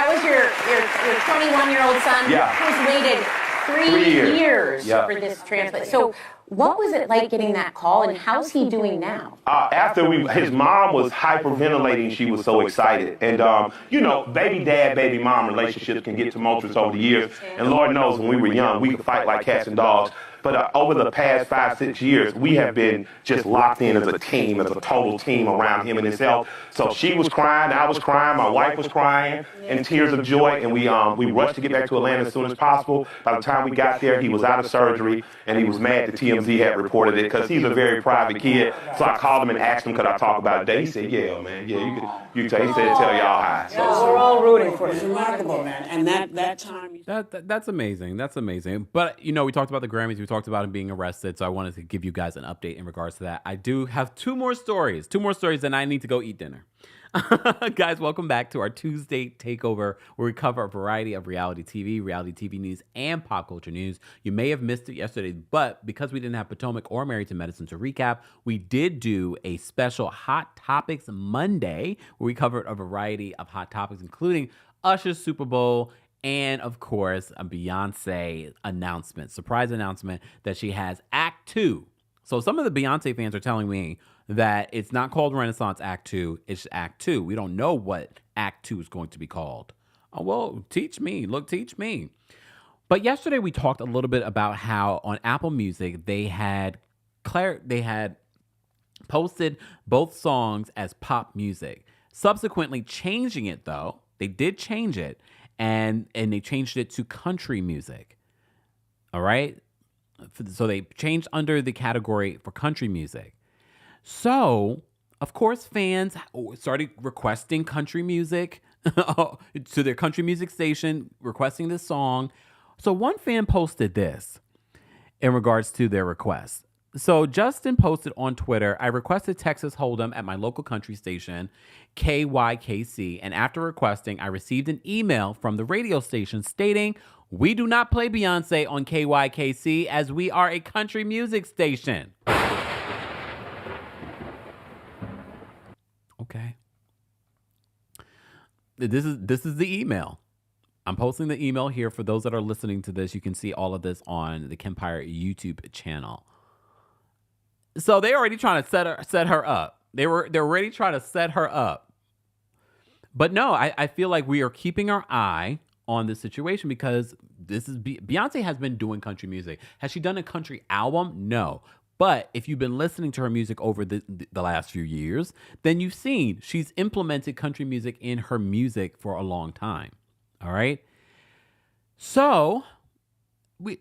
S7: was your 21-year-old son who's waited 3 years for this transplant. So what was it like getting that call, and how's he doing now?
S6: After his mom was hyperventilating, she was so excited. And, baby dad, baby mom relationships can get tumultuous over the years. And Lord knows when we were young, we could fight like cats and dogs. But over the past 5-6 years, we have been just locked in as a team, as a total team around him and his health. So she was crying, I was crying, my wife was crying in tears of joy, and we rushed to get back to Atlanta as soon as possible. By the time we got there, he was out of surgery, and he was mad that TMZ had reported it because he's a very private kid. So I called him and asked him, could I talk about it today? He said, yeah, man, yeah, you could tell. He said, tell y'all hi.
S5: So we're all rooting for it. It's remarkable, man. And that time...
S1: That's amazing. That's amazing. But, we talked about the Grammys. We talked about him being arrested. So I wanted to give you guys an update in regards to that. I do have two more stories, and I need to go eat dinner. Guys, welcome back to our Tuesday takeover, where we cover a variety of reality TV news, and pop culture news. You may have missed it yesterday, but because we didn't have Potomac or Married to Medicine to recap, we did do a special Hot Topics Monday, where we covered a variety of hot topics, including Usher's Super Bowl, and of course, a Beyoncé surprise announcement that she has Act 2. So some of the Beyoncé fans are telling me that it's not called Renaissance Act 2, it's Act 2. We don't know what Act 2 is going to be called. Oh, well, teach me. But yesterday we talked a little bit about how on Apple Music they had posted both songs as pop music. Subsequently changing it, though, they did change it, and they changed it to country music. All right? So they changed under the category for country music. So, of course, fans started requesting country music to their country music station, requesting this song. So one fan posted this in regards to their request. So Justin posted on Twitter, I requested Texas Hold'em at my local country station, KYKC, and after requesting, I received an email from the radio station stating, we do not play Beyoncé on KYKC as we are a country music station. Okay. This is the email. I'm posting the email here for those that are listening to this. You can see all of this on the Kempire YouTube channel. So they already trying to set her up. They're already trying to set her up. But no, I feel like we are keeping our eye on this situation because Beyonce has been doing country music. Has she done a country album? No. But if you've been listening to her music over the last few years, then you've seen she's implemented country music in her music for a long time. All right. So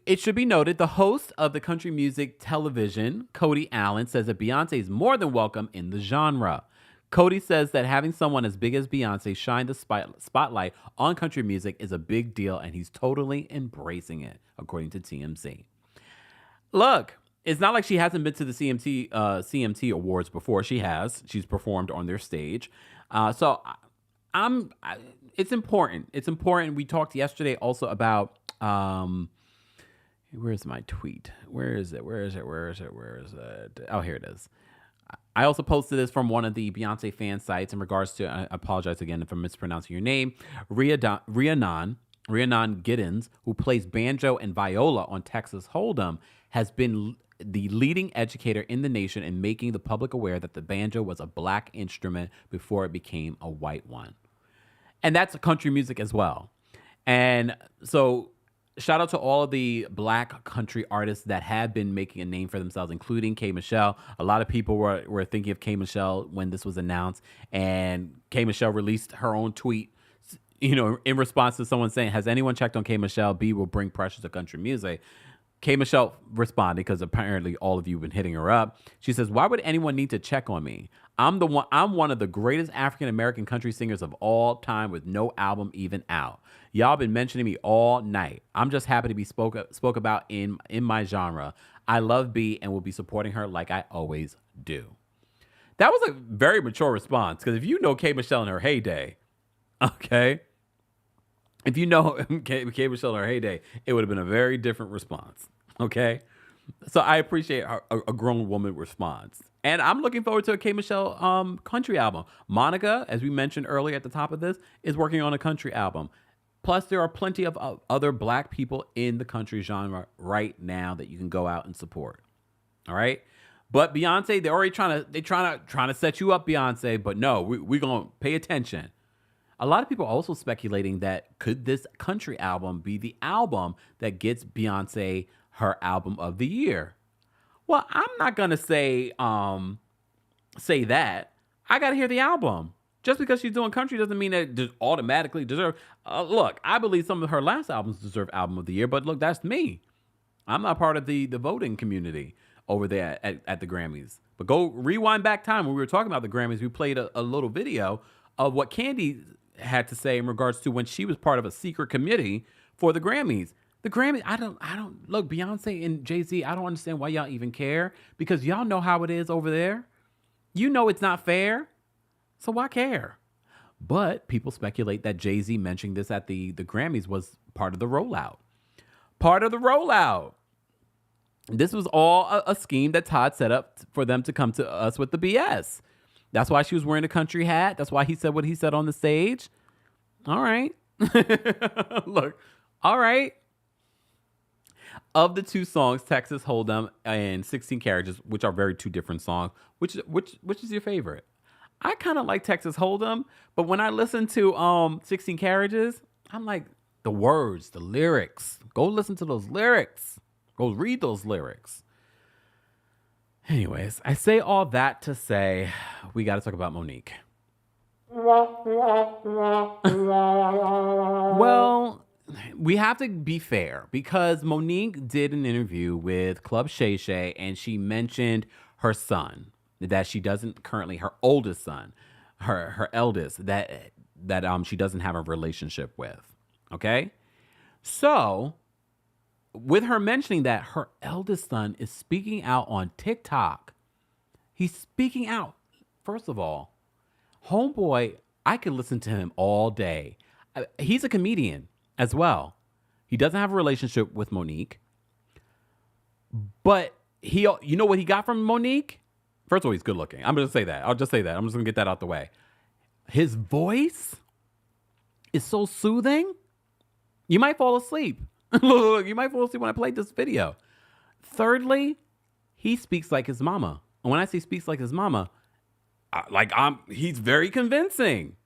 S1: it should be noted, the host of the country music television, Cody Allen, says that Beyonce is more than welcome in the genre. Cody says that having someone as big as Beyonce shine the spotlight on country music is a big deal, and he's totally embracing it, according to TMZ. Look, it's not like she hasn't been to the CMT Awards before. She has. She's performed on their stage. So it's important. It's important. We talked yesterday also about where's my tweet? Where is it? Oh, here it is. I also posted this from one of the Beyonce fan sites in regards to, I apologize again if I'm mispronouncing your name, Rhiannon Giddens, who plays banjo and viola on Texas Hold'em, has been the leading educator in the nation in making the public aware that the banjo was a black instrument before it became a white one. And that's country music as well. And so shout out to all of the black country artists that have been making a name for themselves, including K. Michelle. A lot of people were thinking of K. Michelle when this was announced, and K. Michelle released her own tweet in response to someone saying, has anyone checked on K. Michelle? B will bring pressure to country music. K. Michelle responded, because apparently all of you have been hitting her up. She says, why would anyone need to check on me? I'm one of the greatest African-American country singers of all time with no album even out. Y'all been mentioning me all night. I'm just happy to be spoke about in my genre. I love B and will be supporting her like I always do. That was a very mature response, because if you know K. Michelle in her heyday, okay? If you know K. Michelle in her heyday, it would have been a very different response, okay? So I appreciate a grown woman response. And I'm looking forward to a K. Michelle country album. Monica, as we mentioned earlier at the top of this, is working on a country album. Plus, there are plenty of other black people in the country genre right now that you can go out and support. All right? But Beyonce, they're already trying to set you up, Beyonce. But no, we're going to pay attention. A lot of people are also speculating that could this country album be the album that gets Beyonce her album of the year? Well, I'm not going to say that. I got to hear the album. Just because she's doing country doesn't mean that it automatically deserve. Look, I believe some of her last albums deserve album of the year, but look, that's me. I'm not part of the voting community over there at the Grammys. But go rewind back time when we were talking about the Grammys. We played a little video of what Candy had to say in regards to when she was part of a secret committee for the Grammys. The Grammys, I don't look, Beyonce and Jay-Z, I don't understand why y'all even care, because y'all know how it is over there. You know it's not fair, so why care? But people speculate that Jay-Z mentioning this at the Grammys was part of the rollout. Part of the rollout. This was all a scheme that Todd set up for them to come to us with the BS. That's why she was wearing a country hat. That's why he said what he said on the stage. All right. Look, all right. Of the two songs, Texas Hold'em and 16 Carriages, which are very two different songs, which is your favorite? I kind of like Texas Hold'em, but when I listen to 16 Carriages, I'm like, the words, the lyrics. Go listen to those lyrics. Go read those lyrics. Anyways, I say all that to say we got to talk about Monique. Well, we have to be fair because Monique did an interview with Club Shay Shay and she mentioned her son, that she doesn't currently, her oldest son, her eldest, that she doesn't have a relationship with. Okay? So, with her mentioning that, her eldest son is speaking out on TikTok. He's speaking out. First of all, homeboy, I could listen to him all day. He's a comedian as well. He doesn't have a relationship with Monique. But you know what he got from Monique? First of all, he's good looking. I'm going to say that. I'll just say that. I'm just going to get that out the way. His voice is so soothing. You might fall asleep. Look, you might fall asleep when I played this video. Thirdly, he speaks like his mama. And when I say speaks like his mama, he's very convincing.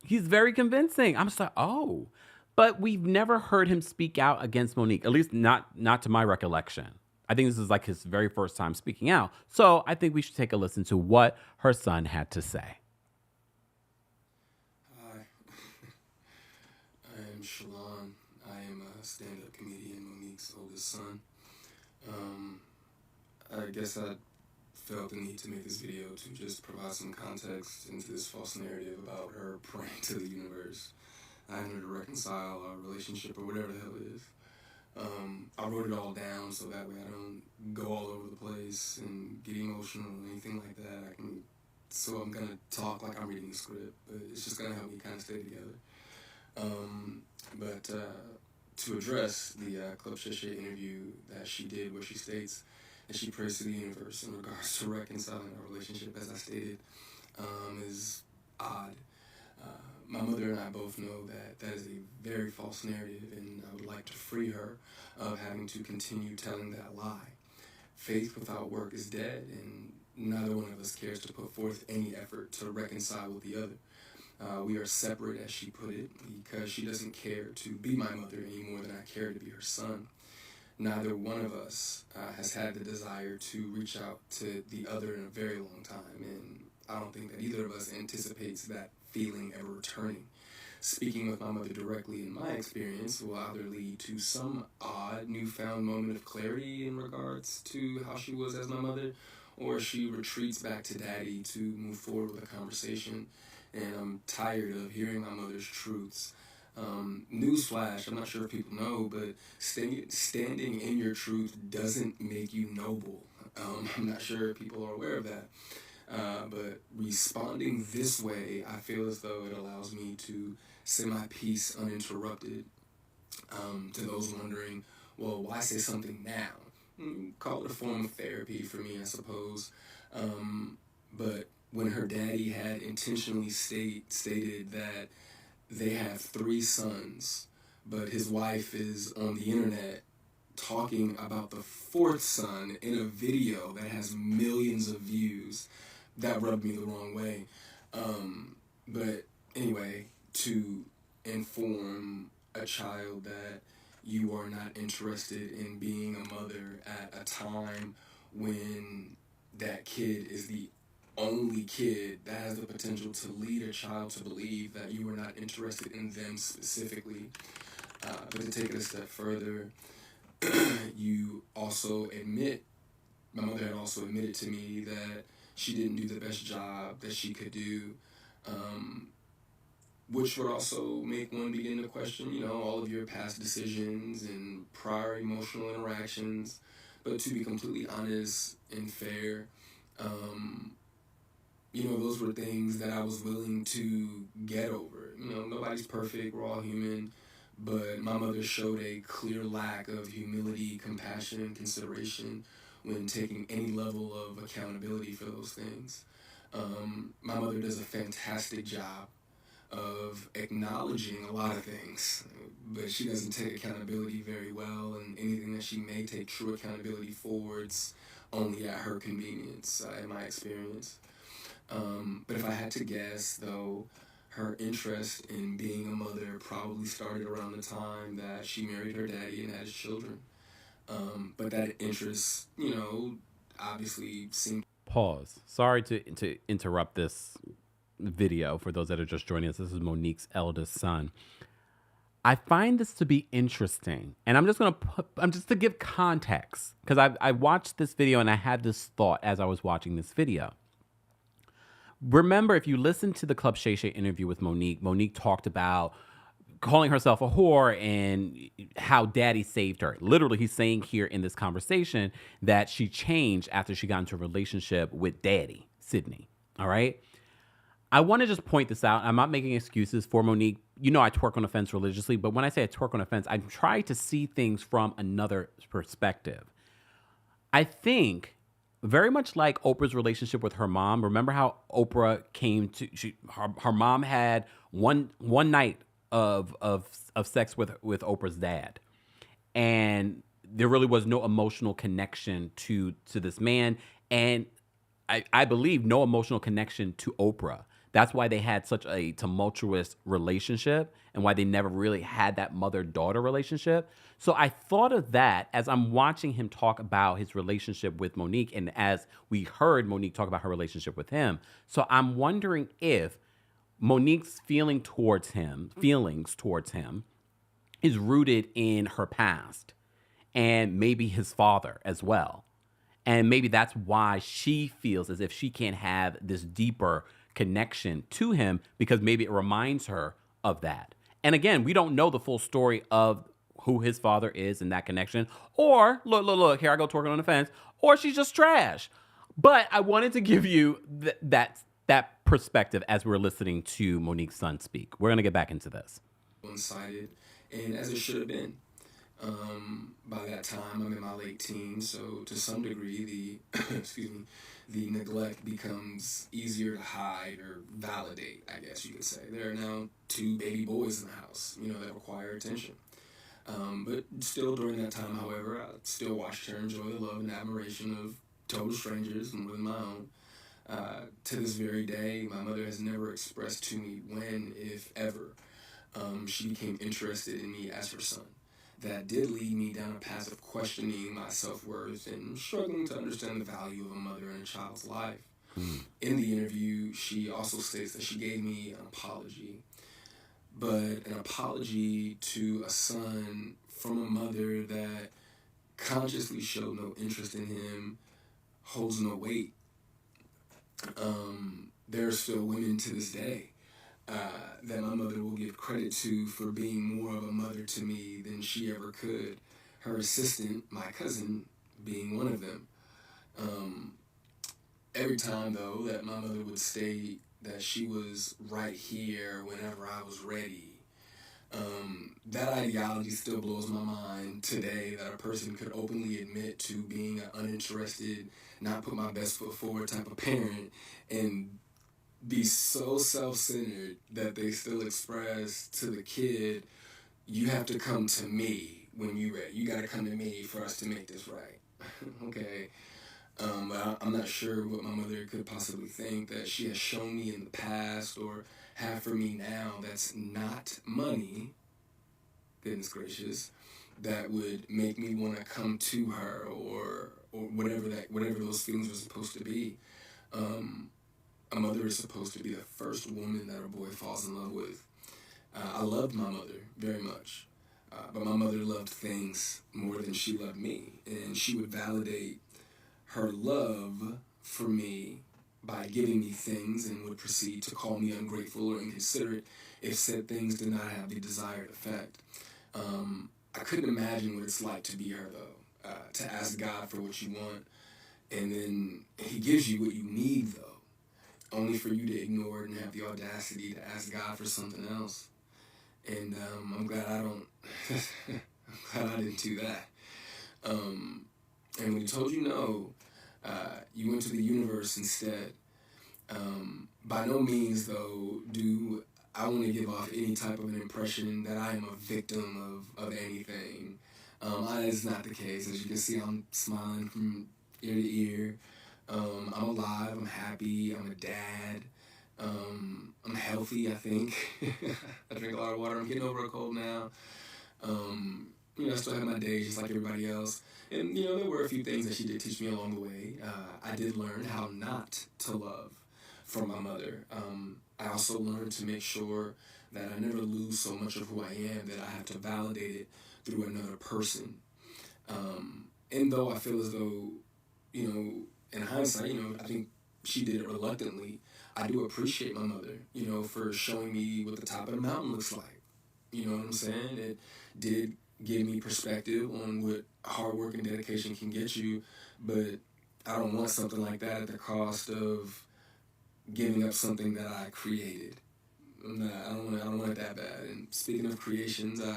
S1: He's very convincing. I'm just like, oh. But we've never heard him speak out against Monique, at least not to my recollection. I think this is like his very first time speaking out. So I think we should take a listen to what her son had to say.
S8: Hi, I am Shalon. I am a stand-up comedian, Monique's oldest son. I guess I felt the need to make this video to just provide some context into this false narrative about her praying to the universe. I need her to reconcile our relationship or whatever the hell it is. I wrote it all down so that way I don't go all over the place and get emotional or anything like that. So I'm going to talk like I'm reading a script, but it's just going to help me kind of stay together. But to address the Club Shay Shay interview that she did where she states that she prays to the universe in regards to reconciling our relationship, as I stated, is odd. My mother and I both know that is a very false narrative, and I would like to free her of having to continue telling that lie. Faith without work is dead, and neither one of us cares to put forth any effort to reconcile with the other. We are separate, as she put it, because she doesn't care to be my mother any more than I care to be her son. Neither one of us has had the desire to reach out to the other in a very long time, and I don't think that either of us anticipates that feeling ever returning. speaking with my mother directly in my experience will either lead to some odd newfound moment of clarity in regards to how she was as my mother, or she retreats back to daddy to move forward with a conversation. And I'm tired of hearing my mother's truths. Newsflash, I'm not sure if people know, but standing in your truth doesn't make you noble. I'm not sure if people are aware of that. But responding this way, I feel as though it allows me to say my piece uninterrupted. To those wondering, well, why say something now? Call it a form of therapy for me, I suppose. But when her daddy had intentionally stated that they have 3 sons, but his wife is on the internet talking about the 4th son in a video that has millions of views, that rubbed me the wrong way. But anyway, to inform a child that you are not interested in being a mother at a time when that kid is the only kid that has the potential to lead a child to believe that you are not interested in them specifically. But to take it a step further, you also admit, my mother had also admitted to me that she didn't do the best job that she could do, which would also make one begin to question, all of your past decisions and prior emotional interactions. But to be completely honest and fair, those were things that I was willing to get over. Nobody's perfect, we're all human, but my mother showed a clear lack of humility, compassion, and consideration when taking any level of accountability for those things. My mother does a fantastic job of acknowledging a lot of things, but she doesn't take accountability very well, and anything that she may take true accountability for, it's only at her convenience, in my experience. But if I had to guess, though, her interest in being a mother probably started around the time that she married her daddy and had his children. But that interest, obviously seemed...
S1: Pause. Sorry to interrupt this video for those that are just joining us. This is Monique's eldest son. I find this to be interesting, and I'm just to give context, because I watched this video and I had this thought as I was watching this video. Remember, if you listen to the Club Shay Shay interview with Monique, Monique talked about calling herself a whore and how daddy saved her. Literally, he's saying here in this conversation that she changed after she got into a relationship with daddy, Sydney. All right? I want to just point this out. I'm not making excuses for Monique. I twerk on the fence religiously, but when I say I twerk on the fence, I try to see things from another perspective. I think... very much like Oprah's relationship with her mom. Remember how Oprah came to her mom had one night of sex with Oprah's dad, and there really was no emotional connection to this man, and I believe no emotional connection to Oprah. That's why they had such a tumultuous relationship and why they never really had that mother-daughter relationship. So I thought of that as I'm watching him talk about his relationship with Monique, and as we heard Monique talk about her relationship with him. So I'm wondering if Monique's feelings towards him is rooted in her past and maybe his father as well. And maybe that's why she feels as if she can't have this deeper connection to him, because maybe it reminds her of that. And again, we don't know the full story of who his father is in that connection. Or, look, here I go twerking on the fence. Or she's just trash. But I wanted to give you that perspective as we're listening to Monique's son speak. We're going to get back into this.
S8: One-sided, and as it should have been. By that time, I'm in my late teens, so to some degree, the neglect becomes easier to hide or validate, I guess you could say. There are now 2 baby boys in the house, that require attention. But still during that time, however, I still watched her enjoy the love and admiration of total strangers more than my own. To this very day, my mother has never expressed to me when, if ever, she became interested in me as her son. That did lead me down a path of questioning my self-worth and struggling to understand the value of a mother in a child's life. In the interview, she also states that she gave me an apology. but an apology to a son from a mother that consciously showed no interest in him holds no weight. There are still women to this day that my mother will give credit to for being more of a mother to me than she ever could. Her assistant, my cousin, being one of them. Every time, though, that my mother would state that she was right here whenever I was ready, that ideology still blows my mind today, that a person could openly admit to being an uninterested, not put my best foot forward type of parent and be so self-centered that they still express to the kid, you have to come to me when you're ready. You got to come to me for us to make this right. Okay. But I'm not sure what my mother could possibly think that she has shown me in the past or have for me now that's not money, goodness gracious, that would make me want to come to her or whatever those feelings were supposed to be. A mother is supposed to be the first woman that a boy falls in love with. I loved my mother very much, but my mother loved things more than she loved me, and she would validate her love for me by giving me things and would proceed to call me ungrateful or inconsiderate if said things did not have the desired effect. I couldn't imagine what it's like to be her, though, to ask God for what you want, and then he gives you what you need, though, only for you to ignore it and have the audacity to ask God for something else. And I'm glad I don't, I'm glad I didn't do that. And when he told you no, you went to the universe instead. By no means, though, do I want to give off any type of an impression that I am a victim of anything. That is not the case. As you can see, I'm smiling from ear to ear. I'm alive, I'm happy, I'm a dad. I'm healthy, I think. I drink a lot of water. I'm getting over a cold now. I still have my days just like everybody else. And, there were a few things that she did teach me along the way. I did learn how not to love from my mother. I also learned to make sure that I never lose so much of who I am that I have to validate it through another person. And though I feel as though, in hindsight, I think she did it reluctantly, I do appreciate my mother, for showing me what the top of the mountain looks like. You know what I'm saying? It did give me perspective on what hard work and dedication can get you, but I don't want something like that at the cost of giving up something that I created. I don't want it that bad. And speaking of creations, I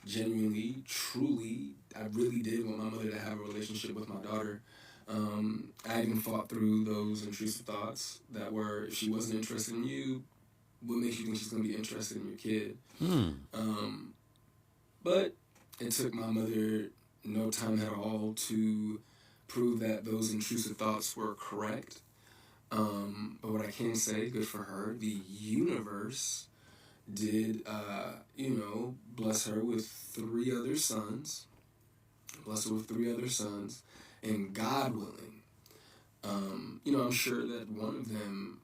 S8: genuinely, truly, I really did want my mother to have a relationship with my daughter. I even fought through those intrusive thoughts that were, if she wasn't interested in you, what makes you think she's going to be interested in your kid? But it took my mother no time at all to prove that those intrusive thoughts were correct. But what I can say, good for her, the universe did, bless her with 3 other sons. And God willing, I'm sure that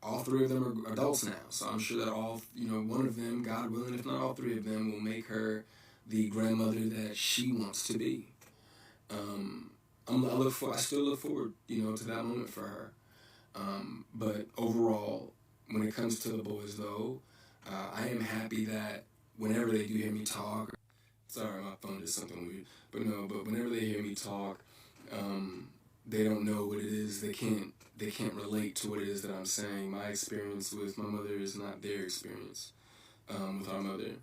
S8: all 3 of them are adults now. So I'm sure that one of them, God willing, if not all 3 of them, will make her the grandmother that she wants to be. I still look forward, to that moment for her. But overall, when it comes to the boys, though, I am happy that whenever they do hear me talk, sorry, my phone did something weird, but whenever they hear me talk, they don't know what it is. They can't relate to what it is that I'm saying. My experience with my mother is not their experience with our mother.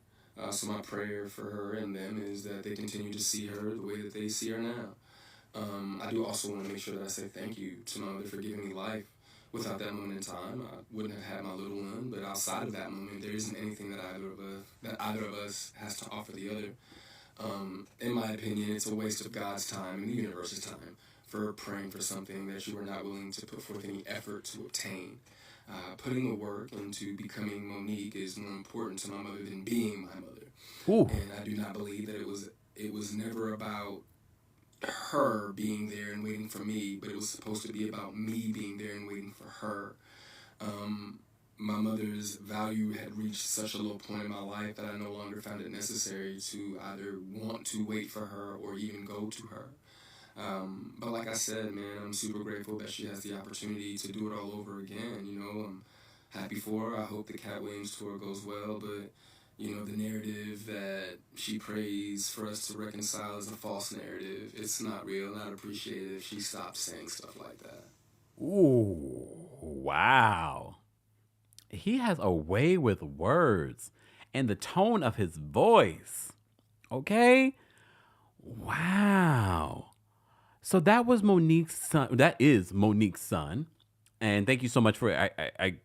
S8: So my prayer for her and them is that they continue to see her the way that they see her now. I do also want to make sure that I say thank you to my mother for giving me life. Without that moment in time, I wouldn't have had my little one. But outside of that moment, there isn't anything that either of us has to offer the other. In my opinion, it's a waste of God's time and the universe's time for praying for something that you were not willing to put forth any effort to obtain. Putting the work into becoming Monique is more important to my mother than being my mother. Ooh. And I do not believe that it was never about her being there and waiting for me, but it was supposed to be about me being there and waiting for her. my mother's value had reached such a low point in my life that I no longer found it necessary to either want to wait for her or even go to her. But like I said, man, I'm super grateful that she has the opportunity to do it all over again. You know, I'm happy for her. I hope the Cat Williams tour goes well, but you know, the narrative that she prays for us to reconcile is a false narrative. It's not real, not appreciated if she stops saying stuff like that.
S1: Ooh, wow. He has a way with words and the tone of his voice. Okay? Wow. So that was Monique's son. That is Monique's son. And thank you so much for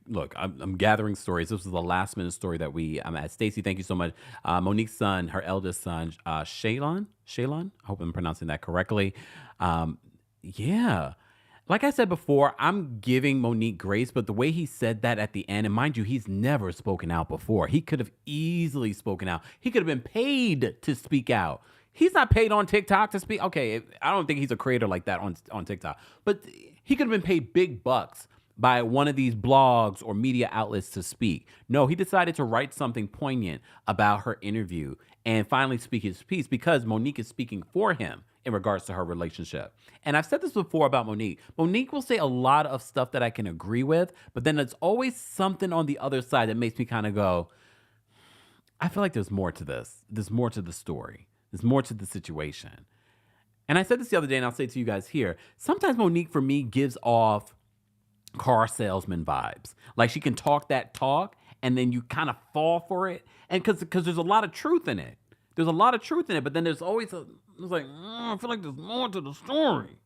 S1: look, I'm gathering stories. This was the last minute story that I'm at. Stacey, thank you so much. Monique's son, her eldest son, Shaylon. I hope I'm pronouncing that correctly. Yeah. Like I said before, I'm giving Monique grace, but the way he said that at the end, and mind you, he's never spoken out before. He could have easily spoken out. He could have been paid to speak out. He's not paid on TikTok to speak. Okay, I don't think he's a creator like that on TikTok, but he could have been paid big bucks by one of these blogs or media outlets to speak. No, he decided to write something poignant about her interview and finally speak his piece because Monique is speaking for him in regards to her relationship. And I've said this before about Monique. Monique will say a lot of stuff that I can agree with, but then there's always something on the other side that makes me kind of go, I feel like there's more to this. There's more to the story. There's more to the situation. And I said this the other day, and I'll say it to you guys here. Sometimes Monique, for me, gives off car salesman vibes. Like she can talk that talk, and then you kind of fall for it. And because there's a lot of truth in it. There's a lot of truth in it, but then there's always it's like, I feel like there's more to the story.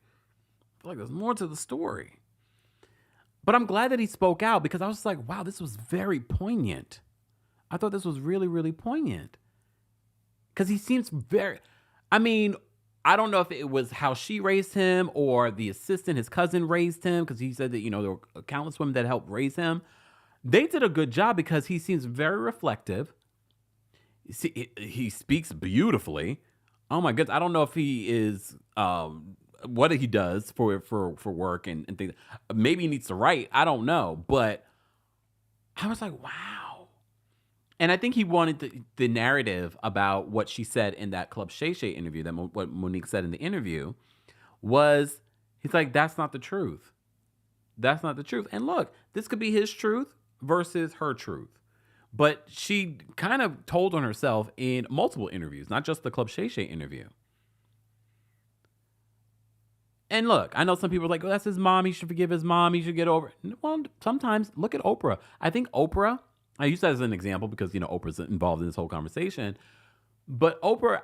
S1: But I'm glad that he spoke out because I was like, wow, this was very poignant. I thought this was really, really poignant. Because he seems I don't know if it was how she raised him or the assistant, his cousin raised him, because he said that, there were countless women that helped raise him. They did a good job because he seems very reflective. He speaks beautifully. Oh my goodness. I don't know if he is, what he does for work and things. Maybe he needs to write. I don't know. But I was like, wow. And I think he wanted the narrative about what she said in that Club Shay Shay interview, what Monique said in the interview, was, he's like, that's not the truth. That's not the truth. And look, this could be his truth versus her truth. But she kind of told on herself in multiple interviews, not just the Club Shay Shay interview. And look, I know some people are like, oh, that's his mom. He should forgive his mom. He should get over it. Well, sometimes look at Oprah. I think Oprah, I use that as an example because, Oprah's involved in this whole conversation. But Oprah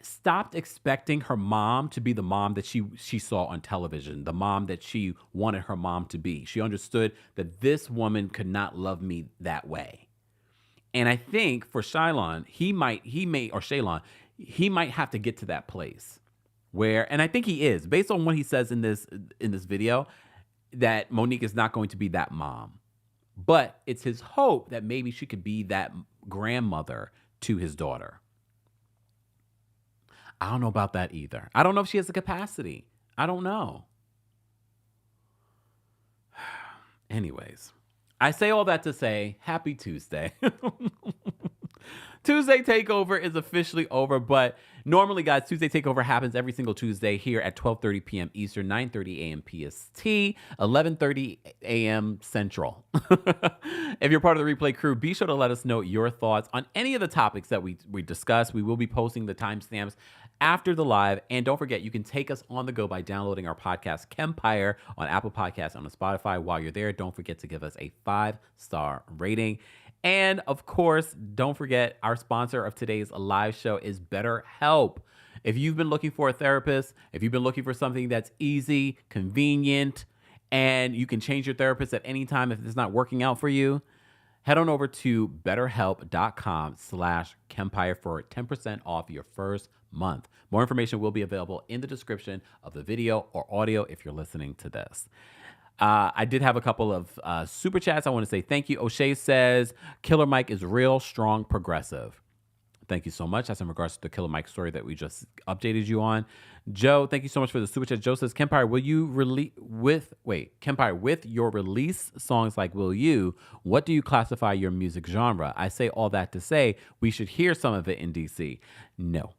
S1: stopped expecting her mom to be the mom that she saw on television, the mom that she wanted her mom to be. She understood that this woman could not love me that way. And I think for Shaylon, he might have to get to that place where, and I think he is, based on what he says in this video, that Monique is not going to be that mom. But it's his hope that maybe she could be that grandmother to his daughter. I don't know about that either. I don't know if she has the capacity. I don't know. Anyways, I say all that to say happy Tuesday. Tuesday Takeover is officially over, but normally, guys, Tuesday Takeover happens every single Tuesday here at 12:30 p.m. Eastern, 9:30 a.m. PST, 11:30 a.m. Central. If you're part of the replay crew, be sure to let us know your thoughts on any of the topics that we discuss. We will be posting the timestamps after the live. And don't forget, you can take us on the go by downloading our podcast, Kempire, on Apple Podcasts, on Spotify. While you're there, don't forget to give us a 5-star rating. And of course, don't forget, our sponsor of today's live show is BetterHelp. If you've been looking for a therapist, if you've been looking for something that's easy, convenient, and you can change your therapist at any time if it's not working out for you, head on over to betterhelp.com/Kempire for 10% off your first month. More information will be available in the description of the video or audio if you're listening to this. I did have a couple of super chats. I want to say thank you. O'Shea says, Killer Mike is real, strong, progressive. Thank you so much. That's in regards to the Killer Mike story that we just updated you on. Joe, thank you so much for the super chat. Joe says, Kempire, Kempire, with your release songs like Will You, what do you classify your music genre? I say all that to say we should hear some of it in DC. No.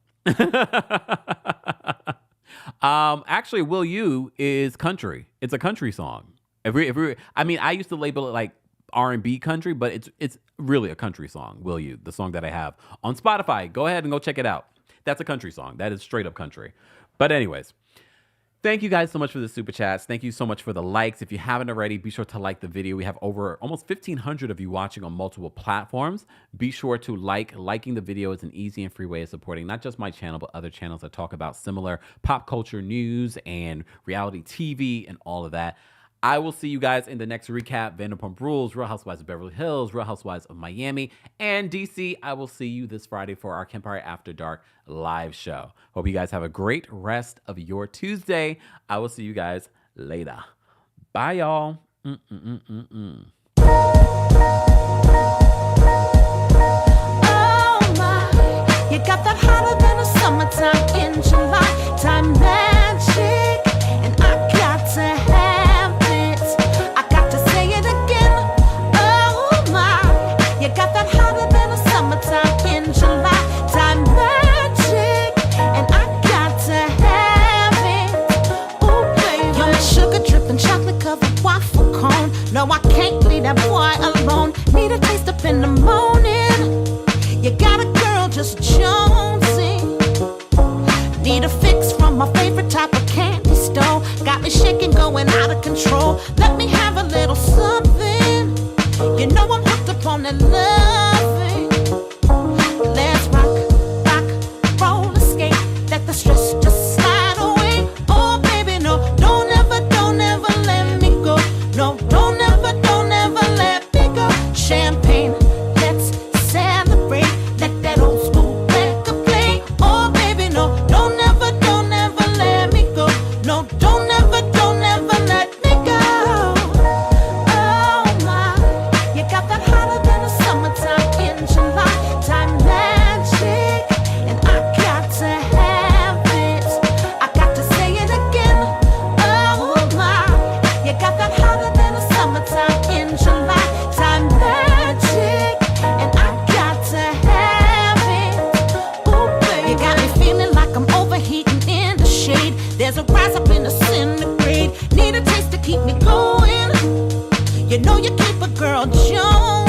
S1: Actually, Will You is country. It's a country song. I used to label it like R&B country, but it's really a country song. Will You, the song that I have on Spotify. Go ahead and go check it out. That's a country song. That is straight up country. But anyways, thank you guys so much for the super chats. Thank you so much for the likes. If you haven't already, be sure to like the video. We have over almost 1,500 of you watching on multiple platforms. Be sure to liking the video is an easy and free way of supporting not just my channel, but other channels that talk about similar pop culture news and reality TV and all of that. I will see you guys in the next recap. Vanderpump Rules, Real Housewives of Beverly Hills, Real Housewives of Miami, and DC. I will see you this Friday for our Kempire After Dark live show. Hope you guys have a great rest of your Tuesday. I will see you guys later. Bye, y'all.
S4: Oh my, you got that hotter than a summertime in July. Time magic, and I got to have. You got that hotter than a summertime in July. Time magic, and I got to have it. Ooh, baby. You're my sugar dripping, chocolate covered waffle cone. No, I can't leave that boy alone. Need a taste up in the morning. You got a girl just jonesing. Need a fix from my favorite type of candy store. Got me shaking, going out of control. Let me have a little something. You know I'm hooked up on that loving. Let's rock, roll, escape. Let the stress just slide away. Oh, baby, no, don't ever let me go. No, don't ever let me go. Champagne, let's celebrate. Let that old school record play. Oh, baby, no, don't ever let me go. No, don't ever let me go. Oh, my. You got that hotter than a summertime in July. Time magic, and I got to have it. I got to say it again. Oh my, you got that hotter than a summertime in July. Time magic, and I got to have it. Ooh, baby. You got me feeling like I'm overheating in the shade. There's a rise up in the centigrade. Need a taste to keep me going. You know you keep a girl Jones.